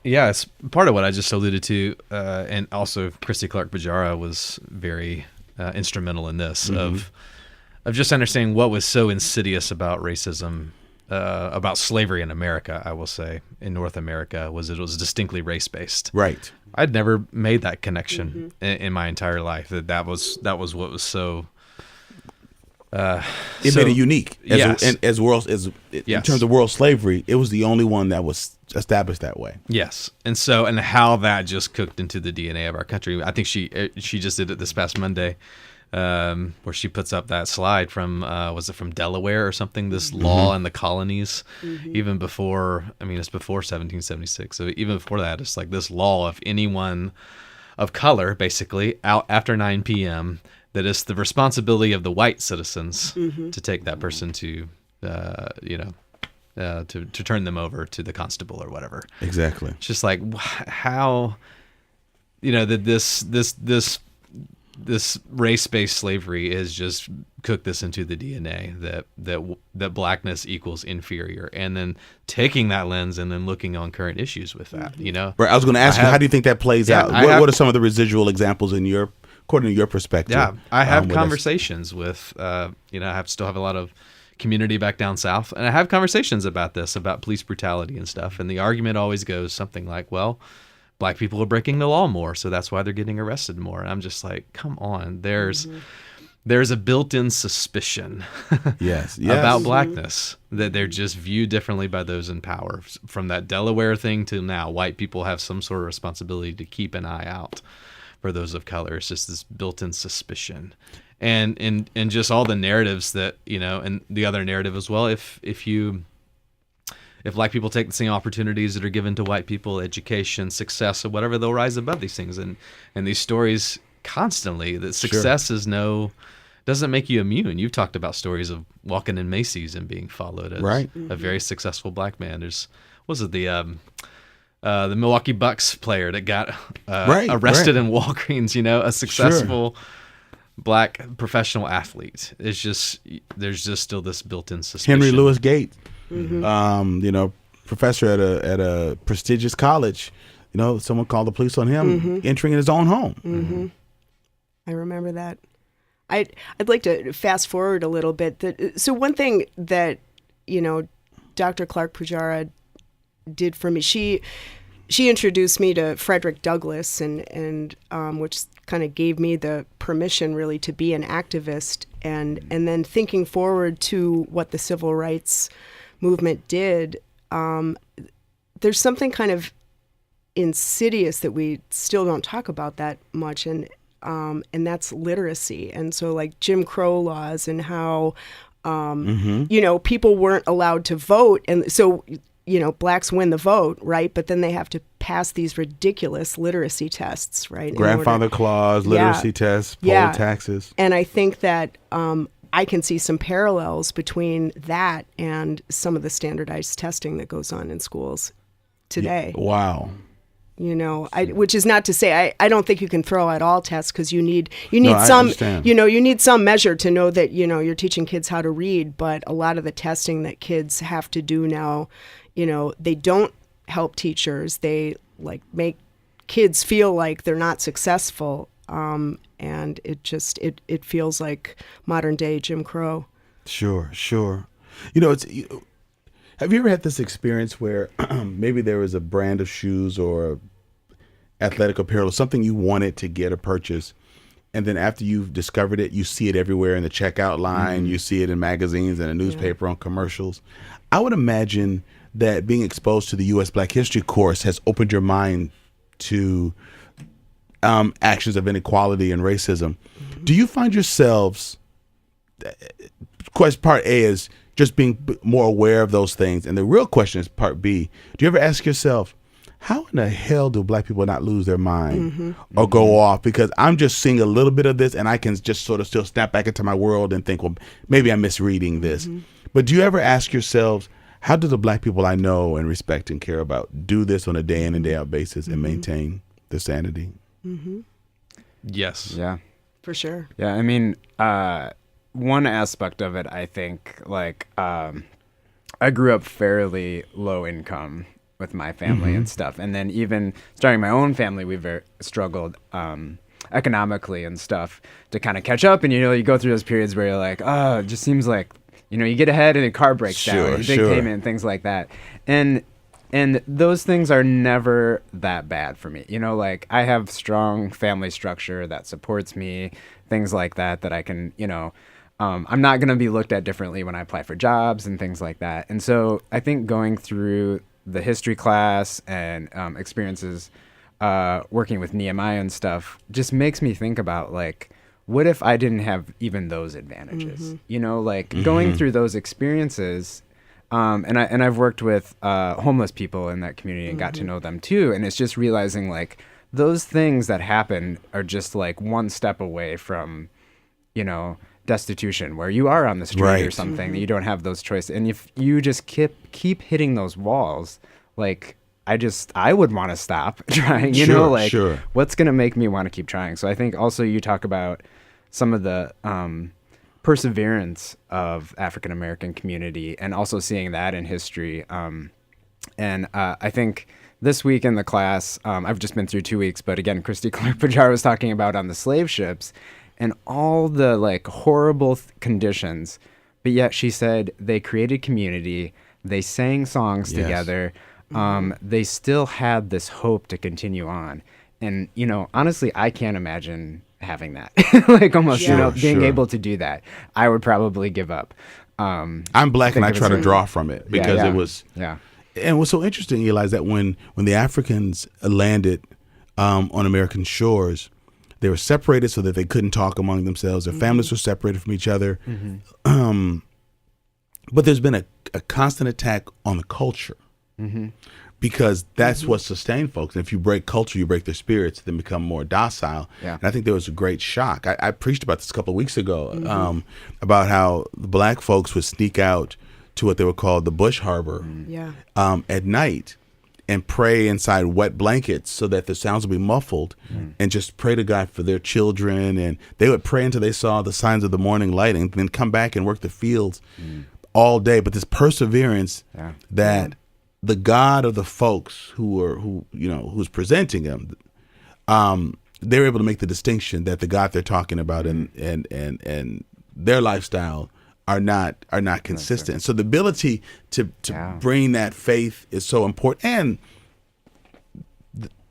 Yeah, it's part of what I just alluded to, and also Christy Clark Pujara was very instrumental in this, of just understanding what was so insidious about racism, about slavery in America, I will say, in North America, was it was distinctly race-based. Right. I'd never made that connection in my entire life. That was what was so. It made it unique. In terms of world slavery, it was the only one that was established that way. Yes, and how that just cooked into the DNA of our country. I think she just did it this past Monday, where she puts up that slide from was it from Delaware or something? This law in the colonies, even before. I mean, it's before 1776. So even before that, it's like this law: if anyone of color, basically, out after 9 p.m., that it's the responsibility of the white citizens to take that person to, to turn them over to the constable or whatever. Exactly. It's just like how, that this race-based slavery is just cooked this into the DNA that blackness equals inferior, and then taking that lens and then looking on current issues with that. Right. I was going to ask you, how do you think that plays out? What are some of the residual examples according to your perspective? Yeah, I have conversations with, I still have a lot of community back down south, and I have conversations about police brutality and stuff. And the argument always goes something like, well, black people are breaking the law more, so that's why they're getting arrested more. And I'm just like, come on, there's a built-in suspicion yes. about blackness, that they're just viewed differently by those in power. From that Delaware thing to now, white people have some sort of responsibility to keep an eye out for those of color. It's just this built-in suspicion, and just all the narratives that and the other narrative as well. If black people take the same opportunities that are given to white people, education, success, or whatever, they'll rise above these things. And these stories constantly that success doesn't make you immune. You've talked about stories of walking in Macy's and being followed as a very successful black man. The Milwaukee Bucks player that got arrested in Walgreens, a successful black professional athlete. There's just still this built-in suspicion. Henry Louis Gates, professor at a prestigious college. Someone called the police on him entering in his own home. I remember that. I'd like to fast forward a little bit. So one thing that Dr. Clark Pujara did for me, she introduced me to Frederick Douglass, and which kind of gave me the permission really to be an activist, and then thinking forward to what the civil rights movement did, there's something kind of insidious that we still don't talk about that much, and that's literacy. And so like Jim Crow laws and how people weren't allowed to vote, and so blacks win the vote, right? But then they have to pass these ridiculous literacy tests, right? Grandfather clause, literacy tests, poll taxes. And I think that I can see some parallels between that and some of the standardized testing that goes on in schools today. Wow. Which is not to say I don't think you can throw out all tests, because you need some you need some measure to know that you're teaching kids how to read. But a lot of the testing that kids have to do now, they don't help teachers. They make kids feel like they're not successful, and it feels like modern day Jim Crow. Sure. Have you ever had this experience where maybe there was a brand of shoes or athletic apparel, something you wanted to get or purchase, and then after you've discovered it, you see it everywhere in the checkout line, you see it in magazines and a newspaper on commercials? I would imagine that being exposed to the U.S. Black History course has opened your mind to actions of inequality and racism. Do you find yourselves, part A is just being more aware of those things, and the real question is part B, do you ever ask yourself, how in the hell do black people not lose their mind or go off? Because I'm just seeing a little bit of this, and I can just sort of still snap back into my world and think, well, maybe I'm misreading this. But do you ever ask yourselves, how do the black people I know and respect and care about do this on a day in and day out basis and maintain their sanity? Yes. Yeah. For sure. Yeah, I mean, one aspect of it, I think, I grew up fairly low income with my family and stuff. And then even starting my own family, we've struggled economically and stuff to kind of catch up. And, you go through those periods where you're like, oh, it just seems like, you get ahead and the car breaks down, big payment and things like that. And those things are never that bad for me. Like I have strong family structure that supports me, things like that I can, I'm not going to be looked at differently when I apply for jobs and things like that. And so I think going through the history class and experiences working with Nehemiah and stuff just makes me think about like, what if I didn't have even those advantages? Going through those experiences, and I've worked with homeless people in that community and got to know them too. And it's just realizing like those things that happen are just like one step away from, destitution, where you are on the street or something, you don't have those choices. And if you just keep hitting those walls, like I would want to stop trying, what's going to make me want to keep trying? So I think also you talk about some of the perseverance of African-American community and also seeing that in history. And I think this week in the class, I've just been through 2 weeks, but again, Christy Clark-Pajar was talking about on the slave ships and all the like horrible conditions, but yet she said they created community, they sang songs together, they still had this hope to continue on. And, honestly, I can't imagine having that, like almost, being able to do that. I would probably give up. I'm black and I try to draw from it because it was, and what's so interesting, Eli, is that when the Africans landed on American shores, they were separated so that they couldn't talk among themselves. Their families were separated from each other. But there's been a constant attack on the culture because that's what sustained folks. And if you break culture, you break their spirits, then become more docile. And I think there was a great shock. I preached about this a couple of weeks ago about how the black folks would sneak out to what they would call the Bush Harbor at night and pray inside wet blankets so that the sounds would be muffled and just pray to God for their children. And they would pray until they saw the signs of the morning light and then come back and work the fields all day. But this perseverance that the God of the folks who's presenting them, they're able to make the distinction that the God they're talking about and their lifestyle are not consistent. So the ability to bring that faith is so important. And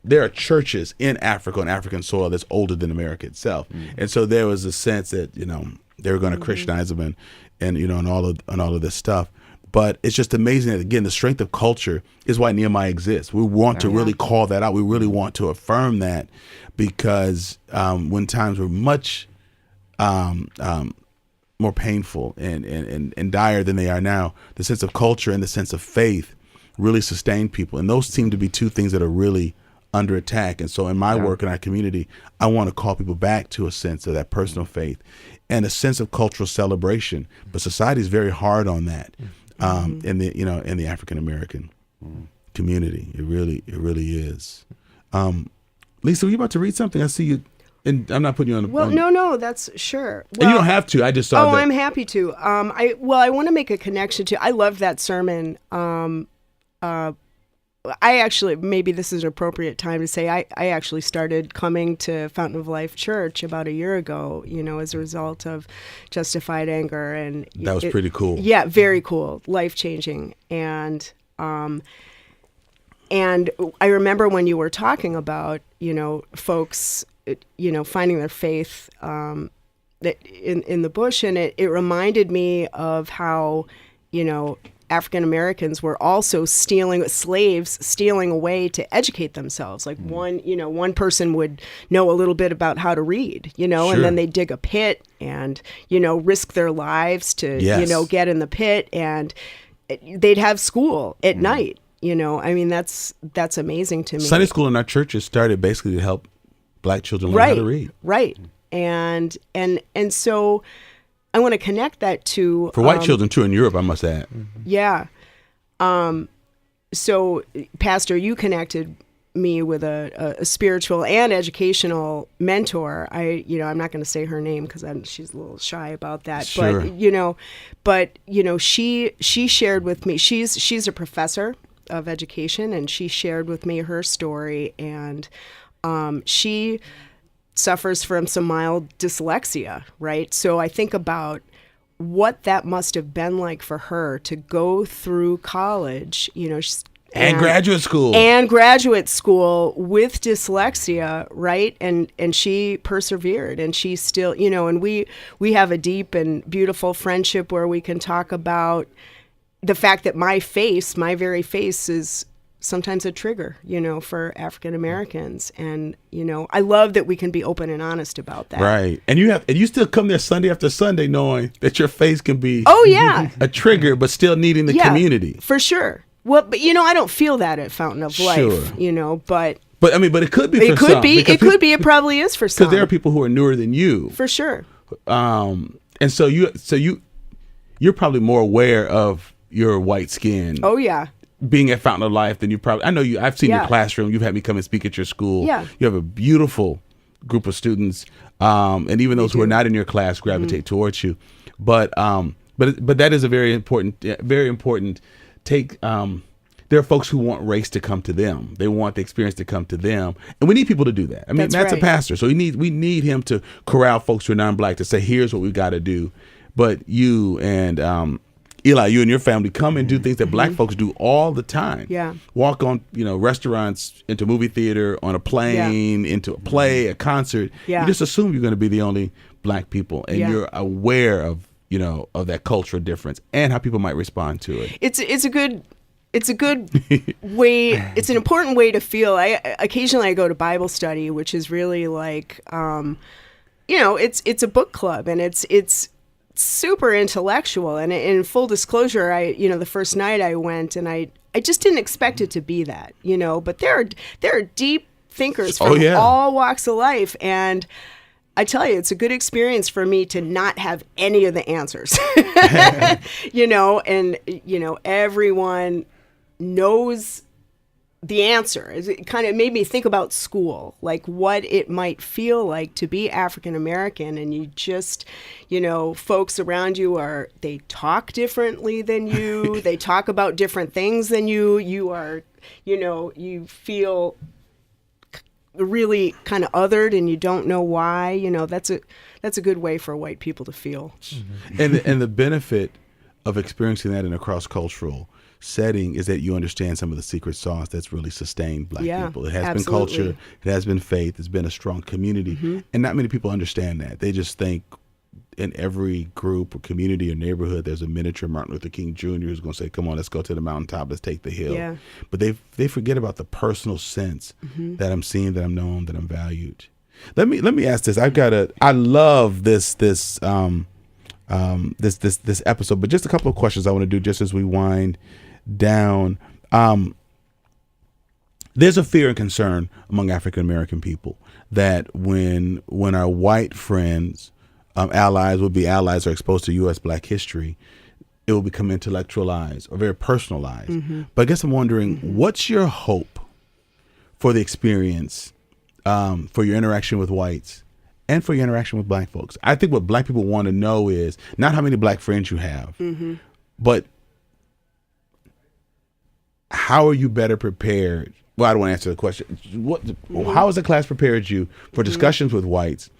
there are churches in Africa on African soil that's older than America itself. And so there was a sense that they were going to Christianize them and all of this stuff. But it's just amazing that, again, the strength of culture is why Nehemiah exists. We want to really call that out. We really want to affirm that because when times were much more painful and dire than they are now, the sense of culture and the sense of faith really sustain people. And those seem to be two things that are really under attack. And so in my work in our community, I want to call people back to a sense of that personal faith and a sense of cultural celebration. But society is very hard on that in the African American community. It really is. Lisa, were you about to read something? I see you. And I'm not putting you on the... Well, no, that's sure. Well, and you don't have to. I just saw that. Oh, I'm happy to. I want to make a connection to... I love that sermon. I actually... Maybe this is an appropriate time to say I actually started coming to Fountain of Life Church about a year ago, as a result of Justified Anger. And that was pretty cool. Yeah, very cool. Life-changing. And I remember when you were talking about, folks... finding their faith in the bush. And it reminded me of how, African Americans were also slaves stealing away to educate themselves. Like one person would know a little bit about how to read, and then they dig a pit and, risk their lives to, get in the pit, and they'd have school at night, that's amazing to me. Sunday school in our churches started basically to help Black children learn how to read. Right. And so I want to connect that to... For white children, too, in Europe, I must add. Yeah. So, Pastor, you connected me with a spiritual and educational mentor. I'm not going to say her name because she's a little shy about that. Sure. But she shared with me, she's a professor of education, and she shared with me her story, and she suffers from some mild dyslexia, right? So I think about what that must have been like for her to go through college, And graduate school. And graduate school with dyslexia, right? And she persevered, and she still, and we have a deep and beautiful friendship where we can talk about the fact that my very face is sometimes a trigger, for African Americans. And, I love that we can be open and honest about that. Right. And you still come there Sunday after Sunday knowing that your face can be a trigger, but still needing the community. For sure. Well, but I don't feel that at Fountain of Life, but it could be. It could be. It could be. It probably is for some. Because there are people who are newer than you, for sure. And so you're probably more aware of your white skin. Oh yeah. Being at Fountain of Life than you probably. I know you. I've seen your classroom. You've had me come and speak at your school. Yeah. You have a beautiful group of students, and even those who are not in your class gravitate towards you. But that is a very important take. There are folks who want race to come to them. They want the experience to come to them, and we need people to do that. I mean, Matt's a pastor, so we need him to corral folks who are non-black to say, "Here's what we've got to do." But you and Eli, you and your family come and do things that black folks do all the time. Yeah. Walk on, restaurants, into movie theater, on a plane, into a play, a concert. Yeah. You just assume you're going to be the only black people, and you're aware of that cultural difference and how people might respond to it. It's a good way. It's an important way to feel. Occasionally I go to Bible study, which is really like, it's a book club, and it's super intellectual. And in full disclosure, the first night I went, and I just didn't expect it to be that, but there are deep thinkers from all walks of life, and I tell you, it's a good experience for me to not have any of the answers, and everyone knows the answer. It kind of made me think about school, like what it might feel like to be African American, and you just, folks around you they talk differently than you, they talk about different things than you. You are, you feel really kind of othered, and you don't know why. That's a good way for white people to feel. Mm-hmm. And the benefit of experiencing that in a cross-cultural setting is that you understand some of the secret sauce that's really sustained black people. It has been culture, it has been faith, it's been a strong community, and not many people understand that. They just think in every group or community or neighborhood there's a miniature Martin Luther King Jr. who's going to say, come on, let's go to the mountaintop, let's take the hill. Yeah. But they forget about the personal sense that I'm seen, that I'm known, that I'm valued. Let me ask this. I love this episode, but just a couple of questions I want to do just as we wind down. There's a fear and concern among African American people that when our white friends, allies are exposed to U.S. black history, it will become intellectualized or very personalized. But I guess I'm wondering, what's your hope for the experience, for your interaction with whites and for your interaction with black folks? I think what black people want to know is not how many black friends you have, but how are you better prepared? Well, I don't want to answer the question. How has the class prepared you for discussions with whites,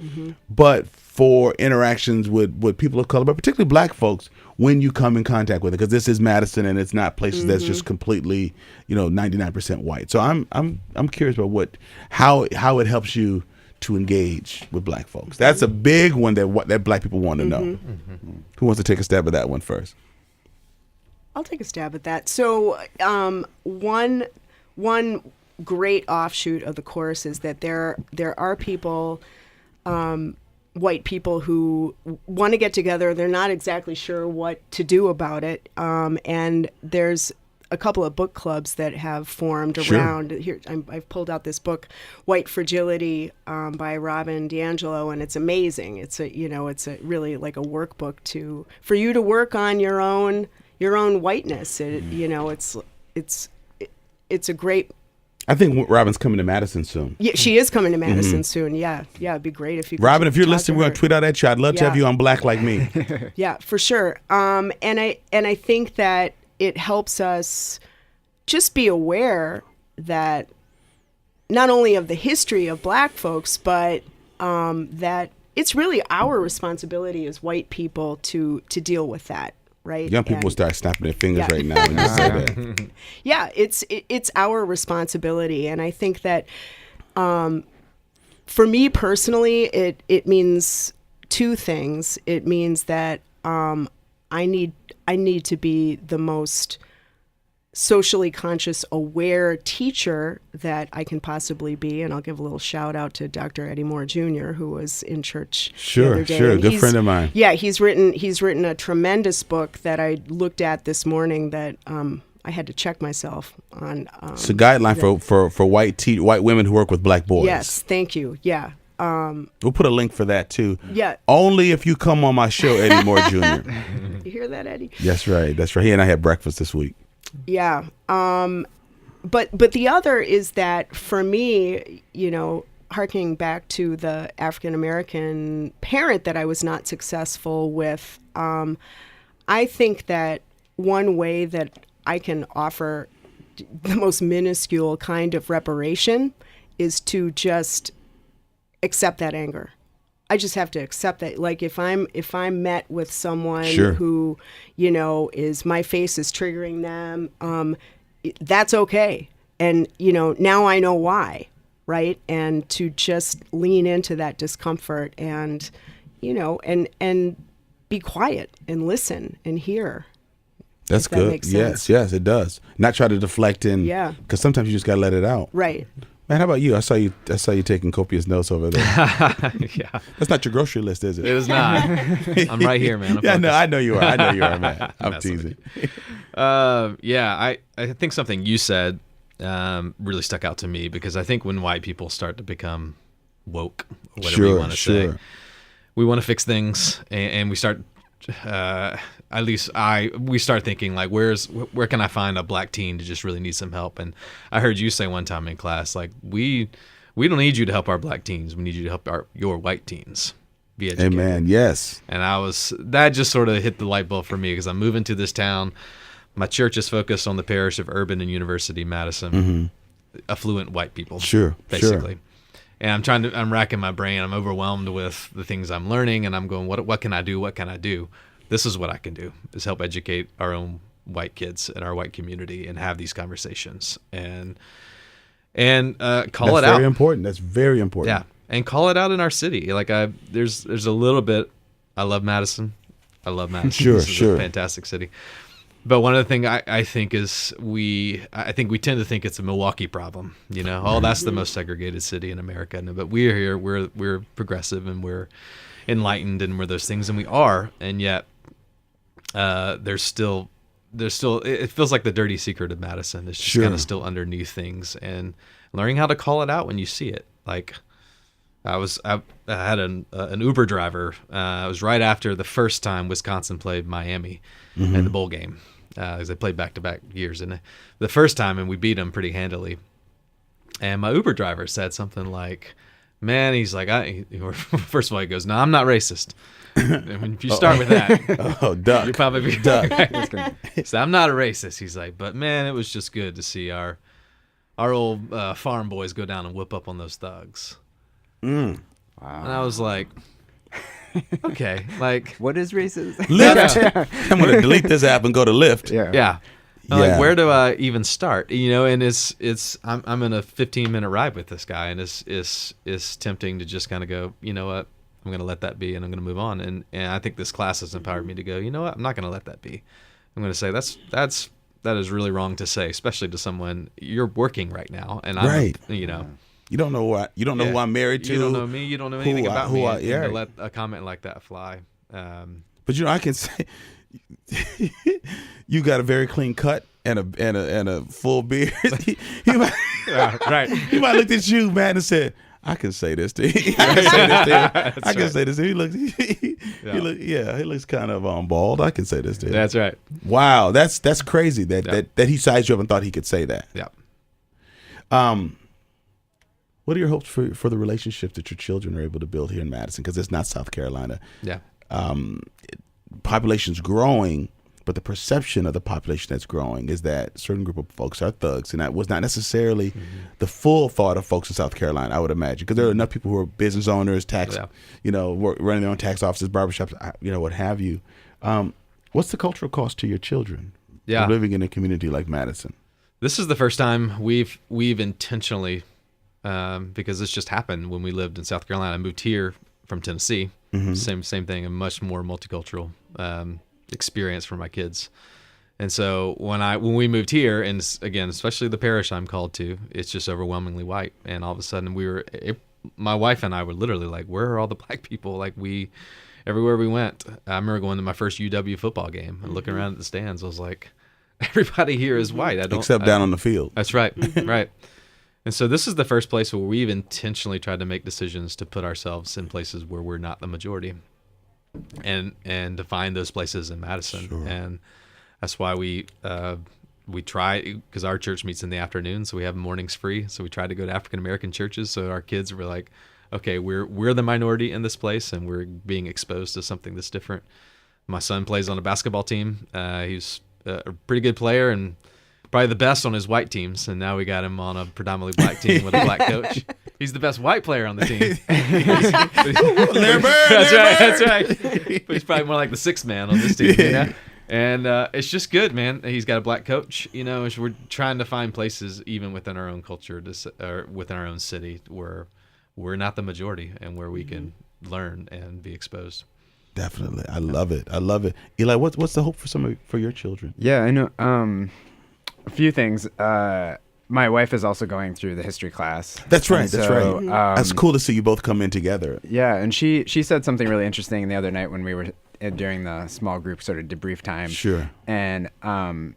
but for interactions with people of color, but particularly black folks, when you come in contact with it? Because this is Madison, and it's not places that's just completely, 99% white. So I'm curious about how it helps you to engage with black folks. That's a big one that black people want to know. Who wants to take a stab at that one first? I'll take a stab at that. So one great offshoot of the course is that there are people, white people, who want to get together. They're not exactly sure what to do about it. And there's a couple of book clubs that have formed around here. I've pulled out this book, White Fragility, by Robin DiAngelo, and it's amazing. It's a really like a workbook for you to work on your own whiteness. It's a great. I think Robin's coming to Madison soon. Yeah, she is coming to Madison soon. Yeah, it'd be great if you could. Robin, if you're listening, we're gonna tweet out at you. I'd love to have you on Black Like Me. Yeah, for sure. And I think that it helps us just be aware that not only of the history of black folks, but that it's really our responsibility as white people to deal with that, right? Young people start snapping their fingers right now when you say that. Yeah, it's our responsibility, and I think that for me personally, it means two things. It means that I need to be the most socially conscious, aware teacher that I can possibly be. And I'll give a little shout out to Dr. Eddie Moore Jr., who was in church the other day. Sure, good friend of mine. Yeah, he's written a tremendous book that I looked at this morning that I had to check myself on. It's a guideline for white women who work with black boys. Yes, thank you. Yeah. We'll put a link for that too. Yeah. Only if you come on my show, Eddie Moore Jr. You hear that, Eddie? That's right. He and I had breakfast this week. Yeah. But the other is that for me, harkening back to the African American parent that I was not successful with, I think that one way that I can offer the most minuscule kind of reparation is to just accept that anger. I just have to accept that. Like if I'm met with someone who, is my face is triggering them, that's okay. And, now I know why, right? And to just lean into that discomfort and, and be quiet and listen and hear. That's good. Makes sense. Yes, it does. Not try to deflect in. Yeah. Because sometimes you just got to let it out. Right. Man, how about you? I saw you taking copious notes over there. Yeah. That's not your grocery list, is it? It was not. I'm right here, man. Yeah, no, I know you are, man. I'm teasing. I think something you said really stuck out to me, because I think when white people start to become woke, whatever you want to say, we want to fix things, and we start we start thinking like, where can I find a black teen to just really need some help? And I heard you say one time in class, like, we don't need you to help our black teens. We need you to help your white teens be educated. Amen. Yes. And that just sort of hit the light bulb for me, because I'm moving to this town. My church is focused on the parish of Urban and University Madison, affluent white people. Basically. And I'm racking my brain. I'm overwhelmed with the things I'm learning, and I'm going, what can I do? What can I do? This is what I can do, is help educate our own white kids in our white community and have these conversations and call it out. That's very important. That's very important. Yeah. And call it out in our city. Like there's a little bit, I love Madison. This is a fantastic city. But one of the things I think is we tend to think it's a Milwaukee problem. That's the most segregated city in America. No, but we're here. We're progressive and we're enlightened and we're those things, and we are. And yet, there's still. It feels like the dirty secret of Madison. It's just kind of still underneath things, and learning how to call it out when you see it. Like I had an Uber driver. It was right after the first time Wisconsin played Miami in the bowl game. Because they played back-to-back years. And the first time, and we beat them pretty handily. And my Uber driver said something like, man, he's like, first of all, he goes, no, I'm not racist. And if you start with that, duck. You're probably duck. So I'm not a racist. He's like, but man, it was just good to see our old farm boys go down and whip up on those thugs. Wow. And I was like, okay, like, what is racism? Lyft. I'm going to delete this app and go to Lyft. Yeah. Like, where do I even start? And it's I'm in a 15-minute ride with this guy, and it's tempting to just kind of go, you know what, I'm going to let that be, and I'm going to move on. And I think this class has empowered me to go, you know what, I'm not going to let that be. I'm going to say that is really wrong to say, especially to someone you're working right now, and I'm, You don't know what. You don't know who I'm married to. You don't know me. You don't know anything about me. To let a comment like that fly. But I can say you got a very clean cut and a full beard. He might looked at you, man, and said, "I can say this to you. I can say this to you. I can say this to you." He looks kind of bald. I can say this to you. That's right. Wow, that's crazy that he sized you up and thought he could say that. Yeah. What are your hopes for the relationship that your children are able to build here in Madison? Because it's not South Carolina. Yeah. Population's growing, but the perception of the population that's growing is that a certain group of folks are thugs, and that was not necessarily the full thought of folks in South Carolina, I would imagine, because there are enough people who are business owners, running their own tax offices, barbershops, what have you. What's the cultural cost to your children of living in a community like Madison? This is the first time we've intentionally, because this just happened when we lived in South Carolina. I moved here from Tennessee. Same thing, a much more multicultural experience for my kids. And so when we moved here, and again, especially the parish I'm called to, it's just overwhelmingly white. And all of a sudden my wife and I were literally like, where are all the black people? Like everywhere we went. I remember going to my first UW football game and looking around at the stands. I was like, everybody here is white. Except down on the field. That's right. Right. And so this is the first place where we've intentionally tried to make decisions to put ourselves in places where we're not the majority, and to find those places in Madison. Sure. And that's why we try, because our church meets in the afternoon, so we have mornings free. So we try to go to African American churches. So our kids were like, okay, we're the minority in this place, and we're being exposed to something that's different. My son plays on a basketball team. He's a pretty good player and probably the best on his white teams, and now we got him on a predominantly black team with a black coach. He's the best white player on the team. That's right. But he's probably more like the sixth man on this team. Yeah. And it's just good, man. He's got a black coach. We're trying to find places even within our own culture, or within our own city, where we're not the majority and where we can learn and be exposed. Definitely. I love it. Eli, what's the hope for your children? Yeah, I know. A few things. My wife is also going through the history class. That's right. That's cool to see you both come in together. Yeah, and she said something really interesting the other night when we were during the small group sort of debrief time. Sure. And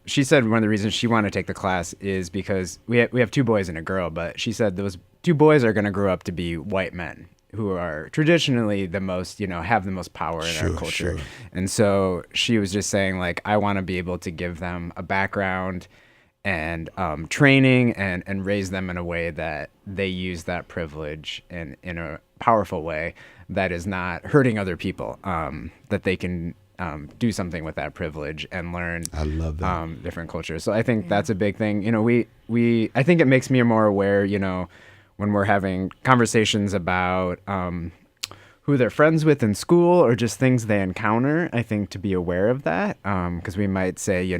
she said one of the reasons she wanted to take the class is because we have two boys and a girl, but she said those two boys are going to grow up to be white men who are traditionally the most, have the most power in our culture. Sure. And so she was just saying, like, I want to be able to give them a background and training and raise them in a way that they use that privilege in a powerful way that is not hurting other people, that they can do something with that privilege and learn I love that. Different cultures. So I think that's a big thing. I think it makes me more aware, when we're having conversations about who they're friends with in school or just things they encounter, I think to be aware of that, because we might say,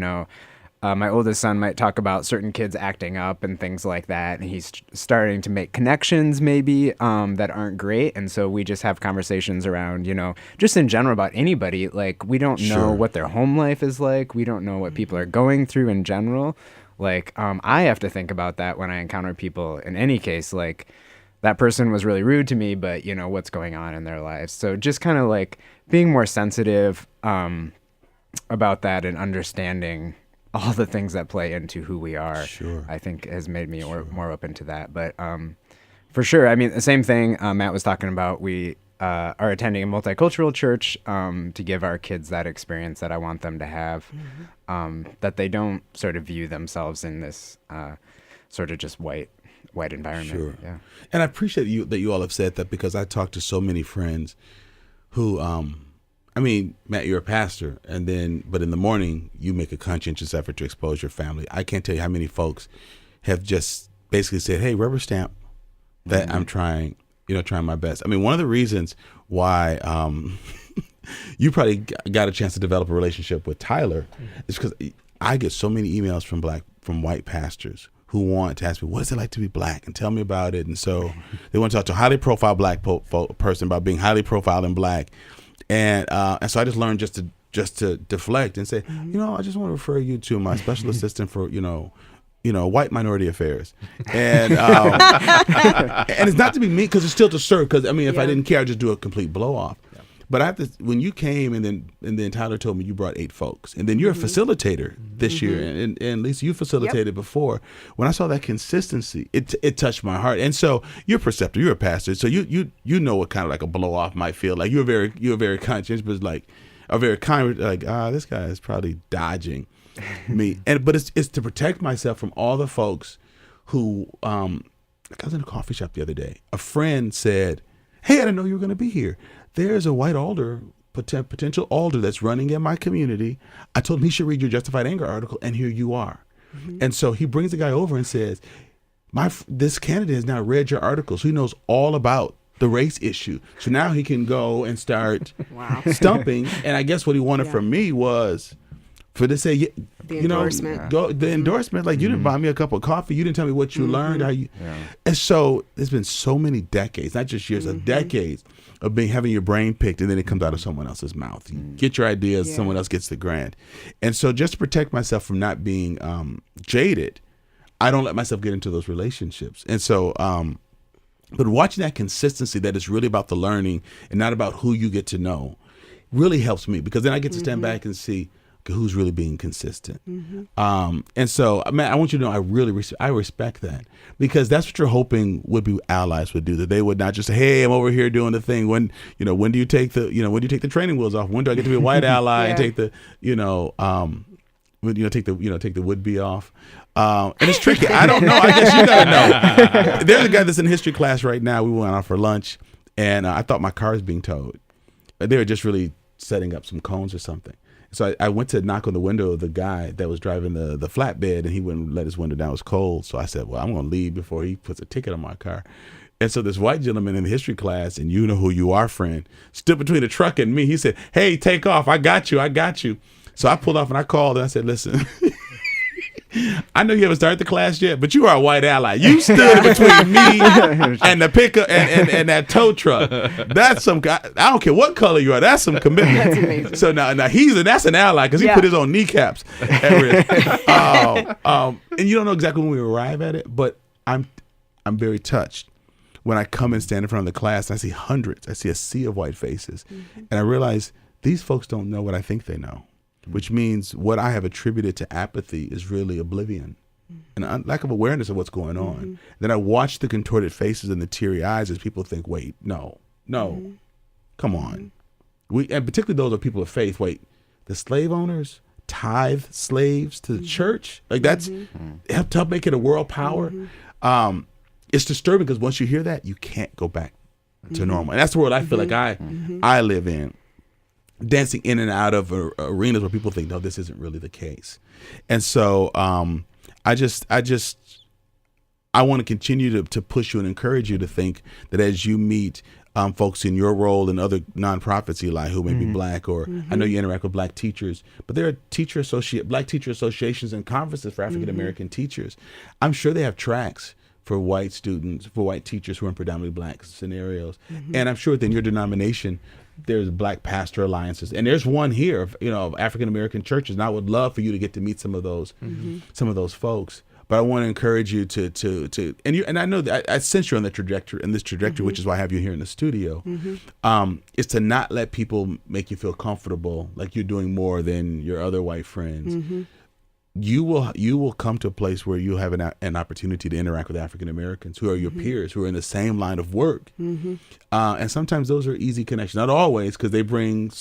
my oldest son might talk about certain kids acting up and things like that, and he's starting to make connections maybe that aren't great, and so we just have conversations around, just in general about anybody. Like, we don't know what their home life is like. We don't know what people are going through in general. Like, I have to think about that when I encounter people in any case, like, that person was really rude to me, but, what's going on in their lives. So just kind of like being more sensitive about that and understanding all the things that play into who we are, I think has made me more open to that. But for sure, I mean, the same thing Matt was talking about, we are attending a multicultural church to give our kids that experience that I want them to have, that they don't sort of view themselves in this sort of just white environment. Sure. Yeah. And I appreciate that you all have said that, because I talk to so many friends who, Matt, you're a pastor, but in the morning you make a conscientious effort to expose your family. I can't tell you how many folks have just basically said, hey, rubber stamp that I'm trying my best. I mean, one of the reasons why you probably got a chance to develop a relationship with Tyler is because I get so many emails from white pastors who want to ask me, what is it like to be black, and tell me about it. And so they want to talk to a highly profiled black person about being highly profiled and black. And so I just learned just to deflect and say, I just want to refer you to my special assistant for, white minority affairs. And and it's not to be mean, because it's still to serve. Because if I didn't care, I'd just do a complete blow off. Yeah. But I have to, when you came and then Tyler told me you brought 8 folks, and then you're a facilitator this year, and Lisa, you facilitated before. When I saw that consistency, it touched my heart. And so you're a preceptor, you're a pastor, so you know what kind of like a blow off might feel like. You're very conscious, but like a very kind, like this guy is probably dodging me. But it's to protect myself from all the folks who I was in a coffee shop the other day. A friend said, hey, I didn't know you were going to be here. There's a white alder potential alder that's running in my community. I told him he should read your Justified Anger article, and here you are. And so he brings the guy over and says, this candidate has now read your article, so he knows all about the race issue. So now he can go and start stumping. And I guess what he wanted from me was for to say, the endorsement. The endorsement. Like, you didn't buy me a cup of coffee. You didn't tell me what you learned. How you. And so there's been so many decades, not just years, of decades of having your brain picked, and then it comes out of someone else's mouth. You get your ideas, someone else gets the grant. And so just to protect myself from not being jaded, I don't let myself get into those relationships. And so, but watching that consistency, that it's really about the learning and not about who you get to know, really helps me, because then I get to stand back and see, okay, who's really being consistent. And so, man, I want you to know, I respect that, because that's what you're hoping would-be allies would do, that they would not just say, hey, I'm over here doing the thing. When do you take the training wheels off? When do I get to be a white ally and take the, take the would-be off? And it's tricky. I don't know. I guess you gotta know. There's a guy that's in history class right now. We went out for lunch, and I thought my car was being towed. They were just really setting up some cones or something. So I went to knock on the window of the guy that was driving the flatbed, and he wouldn't let his window down. It was cold. So I said, well, I'm going to leave before he puts a ticket on my car. And so this white gentleman in the history class, and you know who you are, friend, stood between the truck and me. He said, hey, take off. I got you. So I pulled off and I called and I said, listen, I know you haven't started the class yet, but you are a white ally. You stood between me and the pickup and that tow truck. That's some guy. I don't care what color you are. That's some commitment. That's amazing. So now that's an ally, because he put his own kneecaps at risk. And you don't know exactly when we arrive at it, but I'm very touched when I come and stand in front of the class and I see hundreds. I see a sea of white faces, and I realize these folks don't know what I think they know. Which means what I have attributed to apathy is really oblivion and a lack of awareness of what's going on. Then I watch the contorted faces and the teary eyes as people think, wait, no, come on. And particularly those are people of faith. Wait, the slave owners tithe slaves to the church? Like, that's help make it a world power. It's disturbing, because once you hear that, you can't go back to normal. And that's the world I feel like I live in. Dancing in and out of arenas where people think, no, this isn't really the case. And so I want to continue to push you and encourage you to think that as you meet folks in your role and other nonprofits, Eli, who may be black, or I know you interact with black teachers, but there are black teacher associations and conferences for African American teachers. I'm sure they have tracks for white students, for white teachers who are in predominantly black scenarios. And I'm sure within your denomination, there's Black Pastor Alliances, and there's one here, of African American churches. And I would love for you to get to meet some of those folks. But I want to encourage you and I know that I sense you're on this trajectory, which is why I have you here in the studio. Is to not let people make you feel comfortable, like you're doing more than your other white friends. You will come to a place where you'll have an opportunity to interact with African Americans who are your peers, who are in the same line of work. And sometimes those are easy connections. Not always, because they bring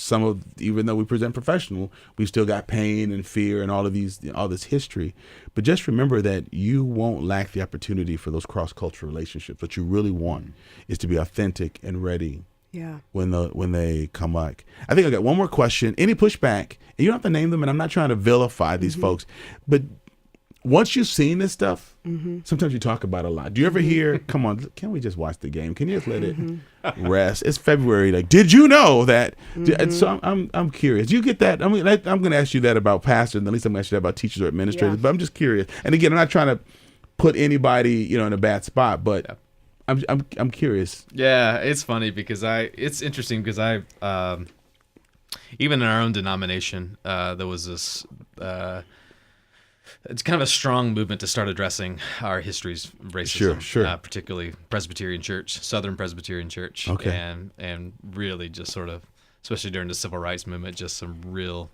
even though we present professional, we've still got pain and fear and all this history. But just remember that you won't lack the opportunity for those cross-cultural relationships. What you really want is to be authentic and ready. When they come back. I think I got one more question. Any pushback? And you don't have to name them, and I'm not trying to vilify these folks, but once you've seen this stuff, sometimes you talk about it a lot. Do you ever hear, come on, can't we just watch the game? Can you just let it rest? It's February. Like, did you know that? So I'm curious. Do you get that? I mean, I'm going to ask you that about pastors, and at least I'm going to ask you that about teachers or administrators, but I'm just curious. And again, I'm not trying to put anybody, in a bad spot, but I'm curious. Yeah, it's funny because it's interesting because even in our own denomination, there was this, it's kind of a strong movement to start addressing our history's racism, particularly Presbyterian Church, Southern Presbyterian Church, and really just sort of, especially during the Civil Rights movement, just some real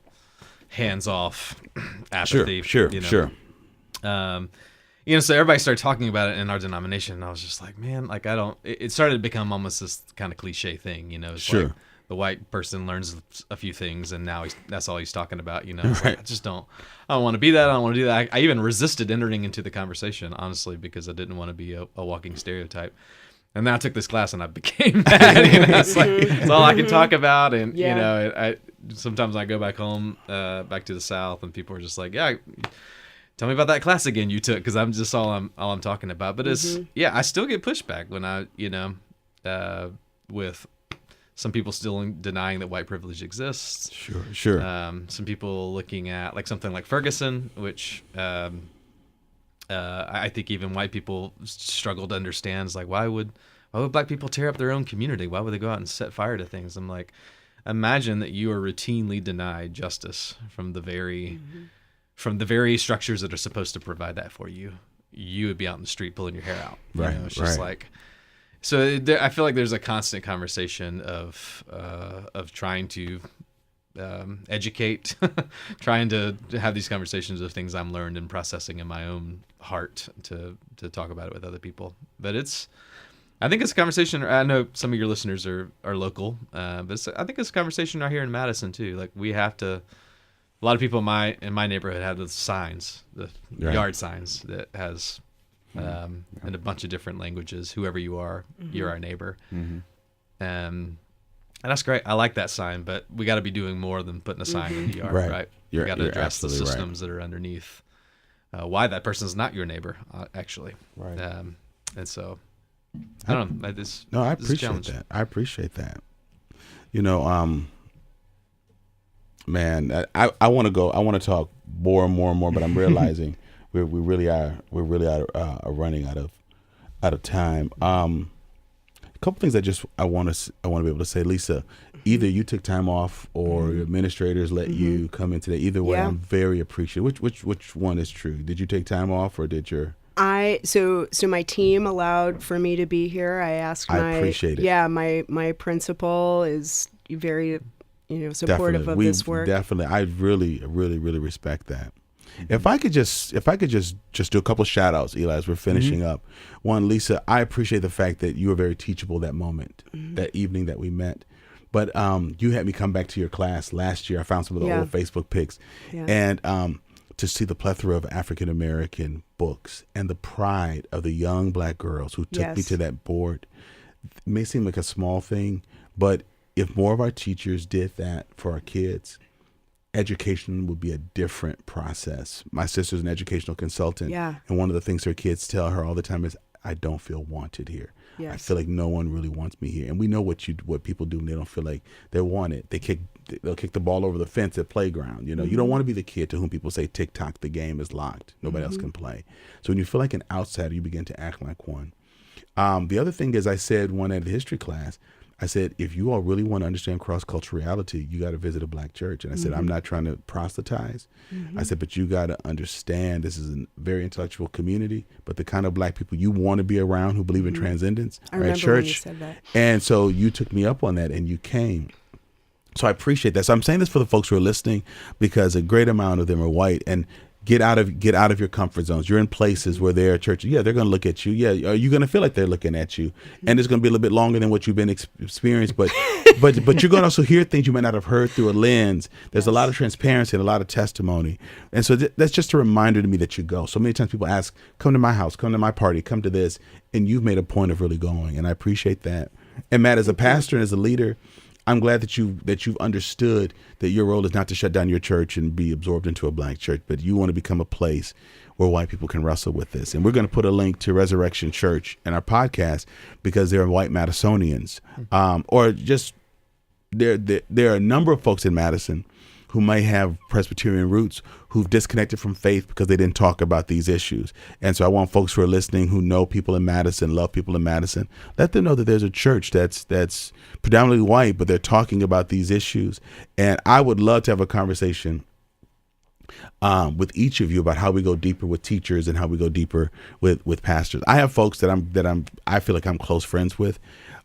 hands-off apathy. Sure. So everybody started talking about it in our denomination, and I was just like, man, like it started to become almost this kind of cliche thing, It's like the white person learns a few things, and now that's all he's talking about, Right. Like, I don't want to be that. I don't want to do that. I even resisted entering into the conversation, honestly, because I didn't want to be a walking stereotype. And then I took this class and I became that. It's like, it's all I can talk about. And, I sometimes I go back home, back to the South, and people are just like, yeah, tell me about that class again you took, because I'm just all I'm talking about. But it's, I still get pushback when I, with some people still denying that white privilege exists. Sure. Some people looking at like something like Ferguson, which I think even white people struggle to understand. It's like, why would black people tear up their own community? Why would they go out and set fire to things? I'm like, imagine that you are routinely denied justice from the very structures that are supposed to provide that for you. You would be out in the street pulling your hair out. Right. It's just like, so I feel like there's a constant conversation of trying to educate, trying to have these conversations of things I'm learned and processing in my own heart to talk about it with other people. But I think it's a conversation. I know some of your listeners are local, but I think it's a conversation right here in Madison too. Like we have to. A lot of people in my neighborhood have the signs, the yard signs that has in a bunch of different languages. Whoever you are, you're our neighbor. And that's great. I like that sign, but we got to be doing more than putting a sign in the yard, right? We got to address the systems that are underneath why that person's not your neighbor, actually. Right. And so, I don't know. I appreciate that. I appreciate that. Man, I want to go. I want to talk more and more, but I'm realizing we really are running out of time. A couple things I want to be able to say, Lisa. Either you took time off, or your administrators let you come in today. Either way, I'm very appreciative. Which one is true? Did you take time off, or did your So my team allowed for me to be here. I asked I appreciate it. Yeah, my principal is very supportive of this work. Definitely. I really respect that. If I could just do a couple shout outs, Eli, as we're finishing up. One, Lisa, I appreciate the fact that you were very teachable that moment, that evening that we met. But you had me come back to your class last year. I found some of the old Facebook pics. Yeah. And to see the plethora of African American books and the pride of the young black girls who took me to that board. It may seem like a small thing, but if more of our teachers did that for our kids, education would be a different process. My sister's an educational consultant, and one of the things her kids tell her all the time is, I don't feel wanted here. I feel like no one really wants me here. And we know what people do when they don't feel like they're wanted. They'll kick the ball over the fence at playground. You don't want to be the kid to whom people say, TikTok, the game is locked. Nobody else can play. So when you feel like an outsider, you begin to act like one. The other thing is, I said one at a history class, I said, if you all really want to understand cross-cultural reality, you got to visit a black church. And I said, I'm not trying to proselytize. I said, but you got to understand this is a very intellectual community, but the kind of black people you want to be around who believe in transcendence are at church. When you said that. And so you took me up on that and you came. So I appreciate that. So I'm saying this for the folks who are listening, because a great amount of them are white. And get out of your comfort zones. You're in places where they're church. Yeah, they're going to look at you. Yeah, are you going to feel like they're looking at you? And it's going to be a little bit longer than what you've been experienced. But but you're going to also hear things you might not have heard through a lens. There's a lot of transparency and a lot of testimony. And so that's just a reminder to me that you go. So many times people ask, come to my house, come to my party, come to this. And you've made a point of really going. And I appreciate that. And Matt, as a pastor and as a leader, I'm glad that you've understood that your role is not to shut down your church and be absorbed into a black church, but you want to become a place where white people can wrestle with this. And we're going to put a link to Resurrection Church in our podcast, because there are white Madisonians, or just there are a number of folks in Madison who may have Presbyterian roots who've disconnected from faith because they didn't talk about these issues. And so I want folks who are listening, who know people in Madison, love people in Madison, let them know that there's a church that's predominantly white, but they're talking about these issues. And I would love to have a conversation with each of you about how we go deeper with teachers and how we go deeper with pastors. I have folks that I feel like I'm close friends with,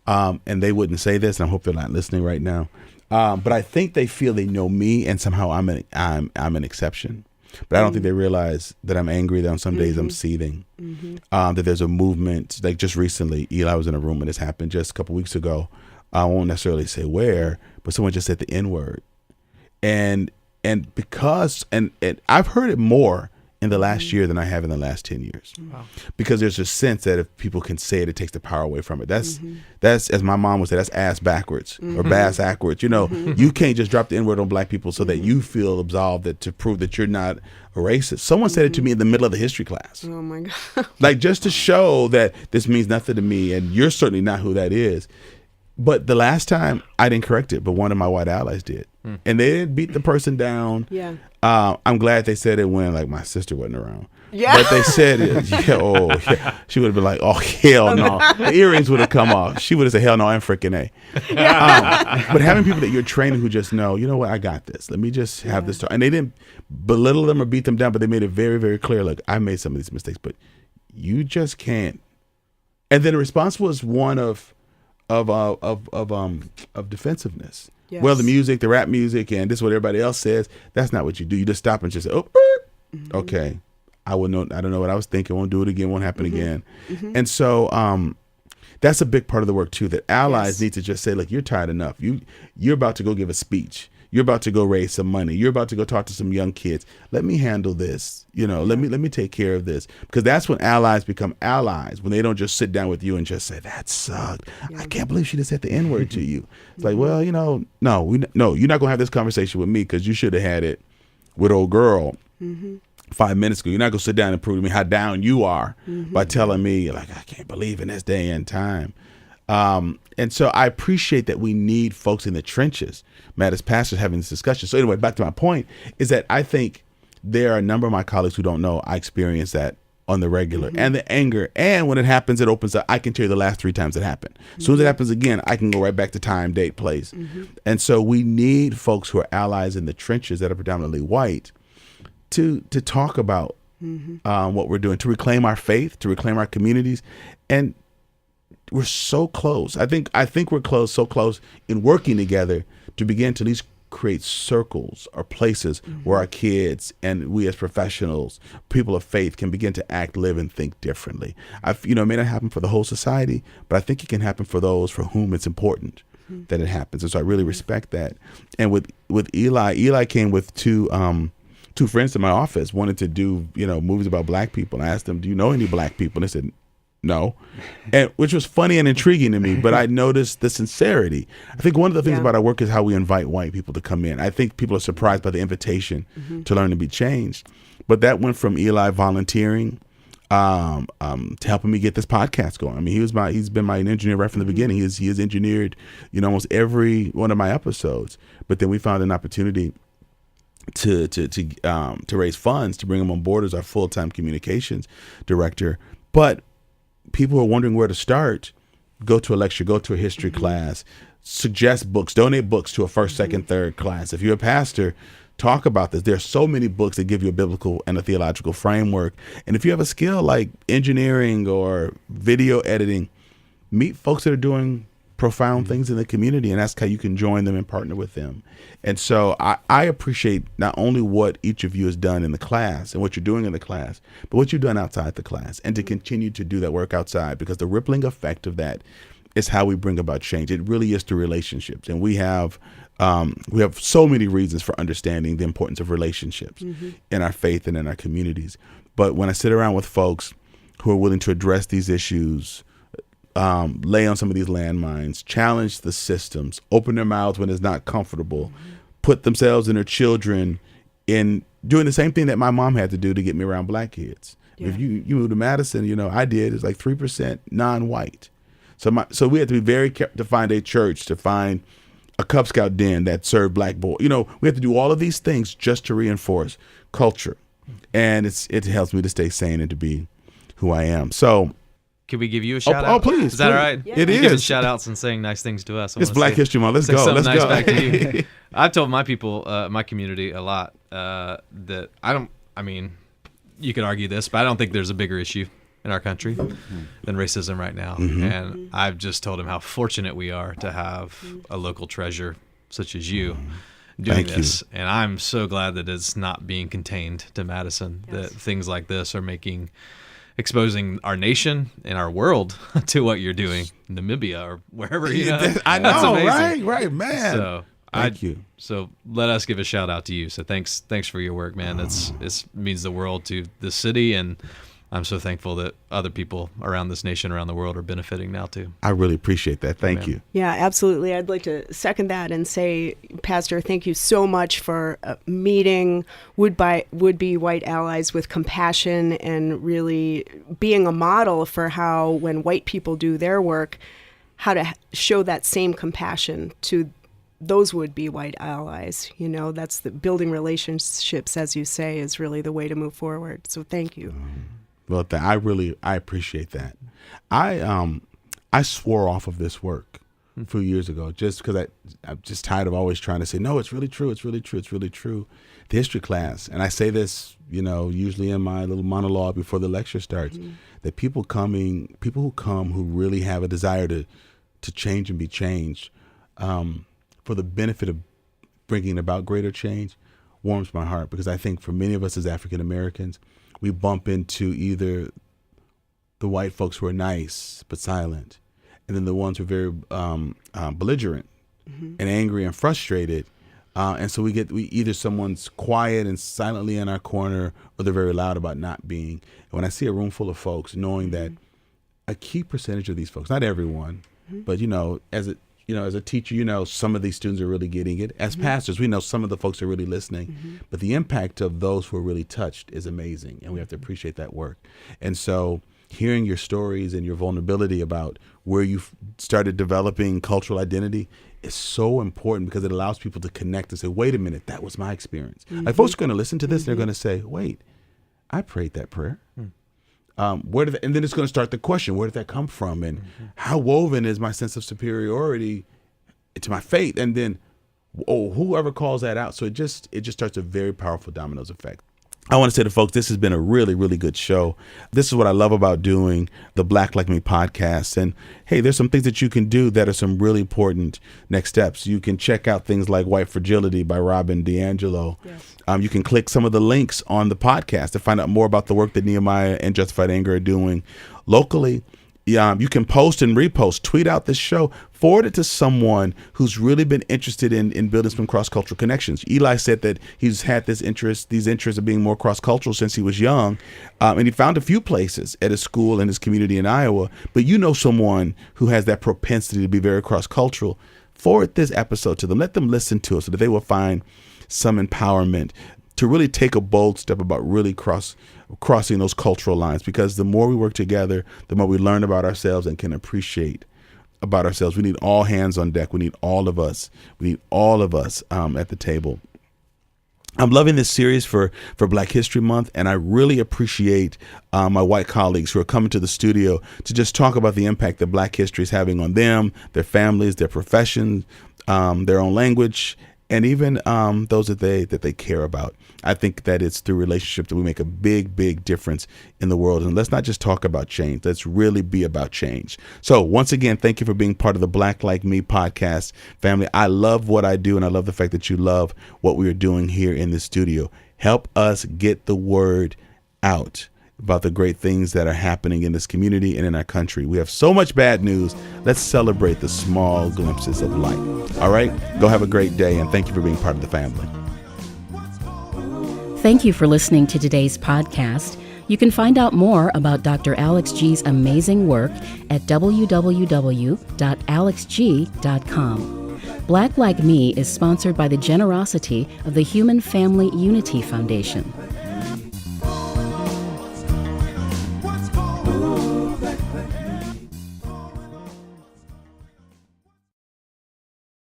and they wouldn't say this, and I hope they're not listening right now. But I think they feel they know me, and somehow I'm an exception. But I don't think they realize that I'm angry, that on some days I'm seething, that there's a movement. Like just recently, Eli was in a room, and this happened just a couple weeks ago. I won't necessarily say where, but someone just said the Nword. And because I've heard it more in the last year than I have in the last 10 years. Wow. Because there's a sense that if people can say it, it takes the power away from it. That's as my mom would say, that's ass backwards or bass backwards. You know, you can't just drop the N-word on black people so that you feel absolved that to prove that you're not a racist. Someone said it to me in the middle of the history class. Oh my God. Like, just to show that this means nothing to me and you're certainly not who that is. But the last time I didn't correct it, but one of my white allies did. And they didn't beat the person down. Yeah. I'm glad they said it when, like, my sister wasn't around. Yeah. But they said it. Yeah. She would have been like, oh, hell no. The earrings would have come off. She would have said, hell no, I'm frickin' A. But having people that you're training who just know, you know what, I got this. Let me just have this talk. And they didn't belittle them or beat them down, but they made it very, very clear, look, I made some of these mistakes, but you just can't. And then the response was one of defensiveness. Yes. Well, the music, the rap music, and this is what everybody else says. That's not what you do. You just stop and just say, oh, okay. I don't know what I was thinking. Won't do it again. Won't happen again. And so that's a big part of the work too, that allies need to just say, look, you're tired enough. You're about to go give a speech. You're about to go raise some money. You're about to go talk to some young kids. Let me handle this. You know, let me take care of this. Because that's when allies become allies, when they don't just sit down with you and just say, that sucked. I can't believe she just said the N-word to you. It's like, well, you know, no, you're not going to have this conversation with me because you should have had it with old girl 5 minutes ago. You're not going to sit down and prove to me how down you are by telling me, like, I can't believe in this day and time. And so I appreciate that we need folks in the trenches, Matt, as pastors, having this discussion. So anyway, back to my point is that I think there are a number of my colleagues who don't know I experience that on the regular, and the anger. And when it happens, it opens up. I can tell you the last 3 times it happened. As soon as it happens again, I can go right back to time, date, place. And so we need folks who are allies in the trenches that are predominantly white to talk about what we're doing, to reclaim our faith, to reclaim our communities. And we're so close. I think we're so close in working together to begin to at least create circles or places where our kids and we as professionals, people of faith, can begin to act, live, and think differently. It may not happen for the whole society, but I think it can happen for those for whom it's important that it happens. And so I really respect that. And with Eli came with two friends to my office, wanted to do, movies about black people. And I asked them, do you know any black people? And they said, no, and which was funny and intriguing to me, but I noticed the sincerity. I think one of the things about our work is how we invite white people to come in. I think people are surprised by the invitation to learn to be changed. But that went from Eli volunteering to helping me get this podcast going. I mean, he's been my engineer right from the beginning. He has engineered, almost every one of my episodes. But then we found an opportunity to raise funds to bring him on board as our full-time communications director. But people who are wondering where to start, go to a lecture, go to a history class, suggest books, donate books to a first, second, third class. If you're a pastor, talk about this. There are so many books that give you a biblical and a theological framework. And if you have a skill like engineering or video editing, meet folks that are doing profound things in the community and ask how you can join them and partner with them. And so I appreciate not only what each of you has done in the class and what you're doing in the class, but what you've done outside the class, and to continue to do that work outside, because the rippling effect of that is how we bring about change. It really is through relationships. And we have so many reasons for understanding the importance of relationships in our faith and in our communities. But when I sit around with folks who are willing to address these issues, lay on some of these landmines, challenge the systems, open their mouths when it's not comfortable, put themselves and their children in doing the same thing that my mom had to do to get me around black kids. Yeah. If you moved to Madison, I did. It's like 3% non-white. So we had to be very careful to find a church, to find a Cub Scout den that served black boys. We have to do all of these things just to reinforce culture. And it helps me to stay sane and to be who I am. So, could we give you a shout out? Oh, please. Is that all right? Yeah. It is. Giving shout outs and saying nice things to us. It's Black History Month. Let's go. Let's nice go. Back to you. I've told my people, my community a lot, that you could argue this, but I don't think there's a bigger issue in our country than racism right now. And I've just told them how fortunate we are to have a local treasure such as you doing this. And I'm so glad that it's not being contained to Madison, that things like this are exposing our nation and our world to what you're doing in Namibia or wherever, I know, That's amazing. right, man. So Thank you. So let us give a shout out to you. So thanks for your work, man. It means the world to the city, and I'm so thankful that other people around this nation, around the world, are benefiting now too. I really appreciate that. Thank you. Yeah, absolutely. I'd like to second that and say, Pastor, thank you so much for meeting would-be white allies with compassion and really being a model for how, when white people do their work, how to show that same compassion to those would-be white allies. You know, that's the building relationships, as you say, is really the way to move forward. So thank you. Well, I appreciate that. I swore off of this work a few years ago just because I'm just tired of always trying to say, no, it's really true. It's really true. It's really true. The history class, and I say this, usually in my little monologue before the lecture starts, that people who come who really have a desire to change and be changed, for the benefit of bringing about greater change, warms my heart, because I think for many of us as African Americans, we bump into either the white folks who are nice but silent, and then the ones who are very belligerent and angry and frustrated. And so we either someone's quiet and silently in our corner, or they're very loud about not being. And when I see a room full of folks, knowing that a key percentage of these folks, not everyone, but as a teacher, some of these students are really getting it. As pastors, we know some of the folks are really listening, but the impact of those who are really touched is amazing, and we have to appreciate that work. And so hearing your stories and your vulnerability about where you started developing cultural identity is so important, because it allows people to connect and say, wait a minute, that was my experience. Like, folks are going to listen to this, and they're going to say, wait, I prayed that prayer. And then it's going to start the question, where did that come from? And how woven is my sense of superiority to my faith? And then, whoever calls that out. So it just starts a very powerful dominoes effect. I want to say to folks, this has been a really, really good show. This is what I love about doing the Black Like Me podcast. And hey, there's some things that you can do that are some really important next steps. You can check out things like White Fragility by Robin DiAngelo. Yes. You can click some of the links on the podcast to find out more about the work that Nehemiah and Justified Anger are doing locally. You can post and repost, tweet out this show, forward it to someone who's really been interested in building some cross-cultural connections. Eli said that he's had these interests of being more cross-cultural since he was young, and he found a few places at his school and his community in Iowa. But someone who has that propensity to be very cross-cultural, forward this episode to them. Let them listen to it so that they will find some empowerment to really take a bold step about really crossing those cultural lines, because the more we work together, the more we learn about ourselves and can appreciate about ourselves. We need all hands on deck. We need all of us. We need all of us at the table. I'm loving this series for Black History Month, and I really appreciate my white colleagues who are coming to the studio to just talk about the impact that Black history is having on them, their families, their profession, their own language, and even those that they care about. I think that it's through relationships that we make a big, big difference in the world. And let's not just talk about change. Let's really be about change. So once again, thank you for being part of the Black Like Me podcast family. I love what I do, and I love the fact that you love what we are doing here in the studio. Help us get the word out about the great things that are happening in this community and in our country. We have so much bad news. Let's celebrate the small glimpses of light. All right? Go have a great day, and thank you for being part of the family. Thank you for listening to today's podcast. You can find out more about Dr. Alex G's amazing work at www.alexg.com. Black Like Me is sponsored by the generosity of the Human Family Unity Foundation.